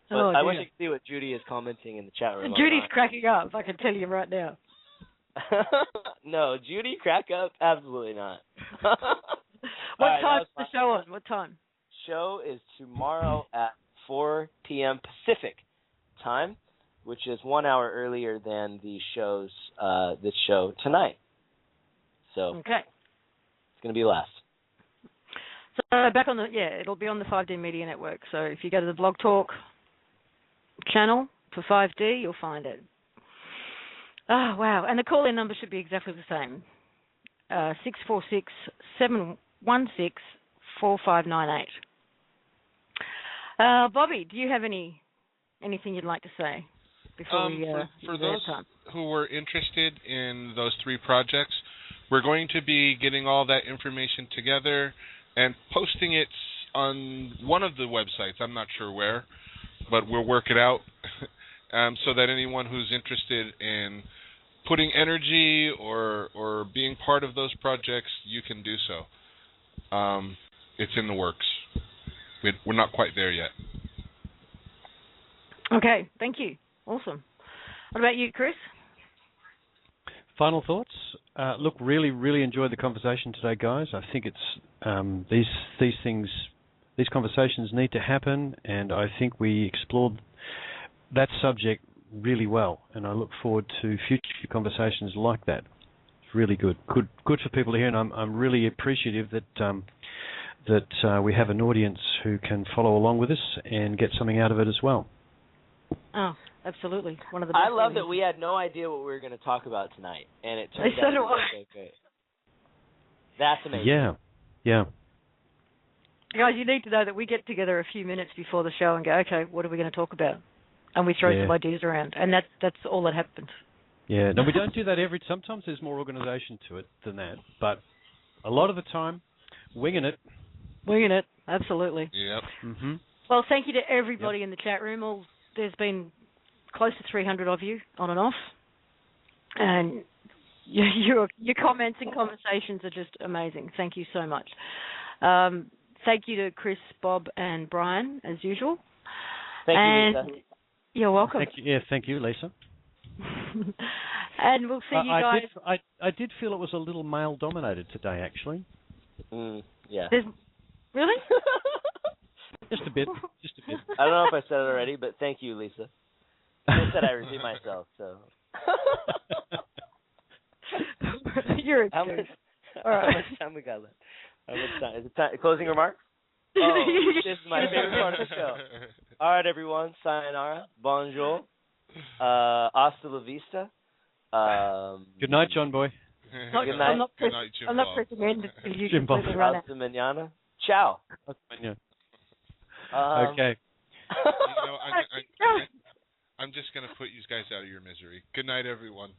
But I wish I could see what Judy is commenting in the chat room. Judy's cracking up, I can tell you right now. No, Judy, crack up? Absolutely not. What time's the show on? What time? Show is tomorrow at 4 p.m. Pacific time, which is 1 hour earlier than this show tonight. So okay, it's going to be last. So back on it'll be on the 5D Media Network. So if you go to the Blog Talk channel for 5D, you'll find it. Oh, wow. And the call-in number should be exactly the same. 646-716-4598. Bobby, do you have anything you'd like to say before we for those who were interested in those 3 projects, we're going to be getting all that information together and posting it on one of the websites. I'm not sure where, but we'll work it out so that anyone who's interested in putting energy or being part of those projects, you can do so. It's in the works. We're not quite there yet. Okay, thank you. Awesome. What about you, Chris? Final thoughts? Look, really enjoyed the conversation today, guys. I think it's these conversations need to happen, and I think we explored that subject really well. And I look forward to future conversations like that. It's really good for people to hear, and I'm really appreciative that we have an audience who can follow along with us and get something out of it as well. Oh, absolutely. One of the best I love that we had no idea what we were going to talk about tonight, and it turned out to be so great. That's amazing. Yeah. Guys, you need to know that we get together a few minutes before the show and go, okay, what are we going to talk about? And we throw some ideas around, and that's all that happens. Yeah, no, we don't do that sometimes there's more organisation to it than that, but a lot of the time, winging it. Winging it, absolutely. Yep. Mm-hmm. Well, thank you to everybody in the chat room. There's been close to 300 of you, on and off, and your comments and conversations are just amazing. Thank you so much. Thank you to Chris, Bob, and Brian, as usual. Thank you, Lisa. You're welcome. Thank you, Lisa. And we'll see you guys. I did feel it was a little male-dominated today, actually. Yeah. Really? Just a bit. I don't know if I said it already, but thank you, Lisa. I said I repeat myself, so. You're a How jerk. much time we got left? How much time? Is it time? Closing remarks? Oh, this is my favorite part of the show. All right, everyone. Sayonara. Bonjour. Hasta la vista. Good night, John Boy. Good night. I'm not pressing in. Jim Bob. Hasta mañana. Ciao. Okay. I'm just going to put you guys out of your misery. Good night, everyone.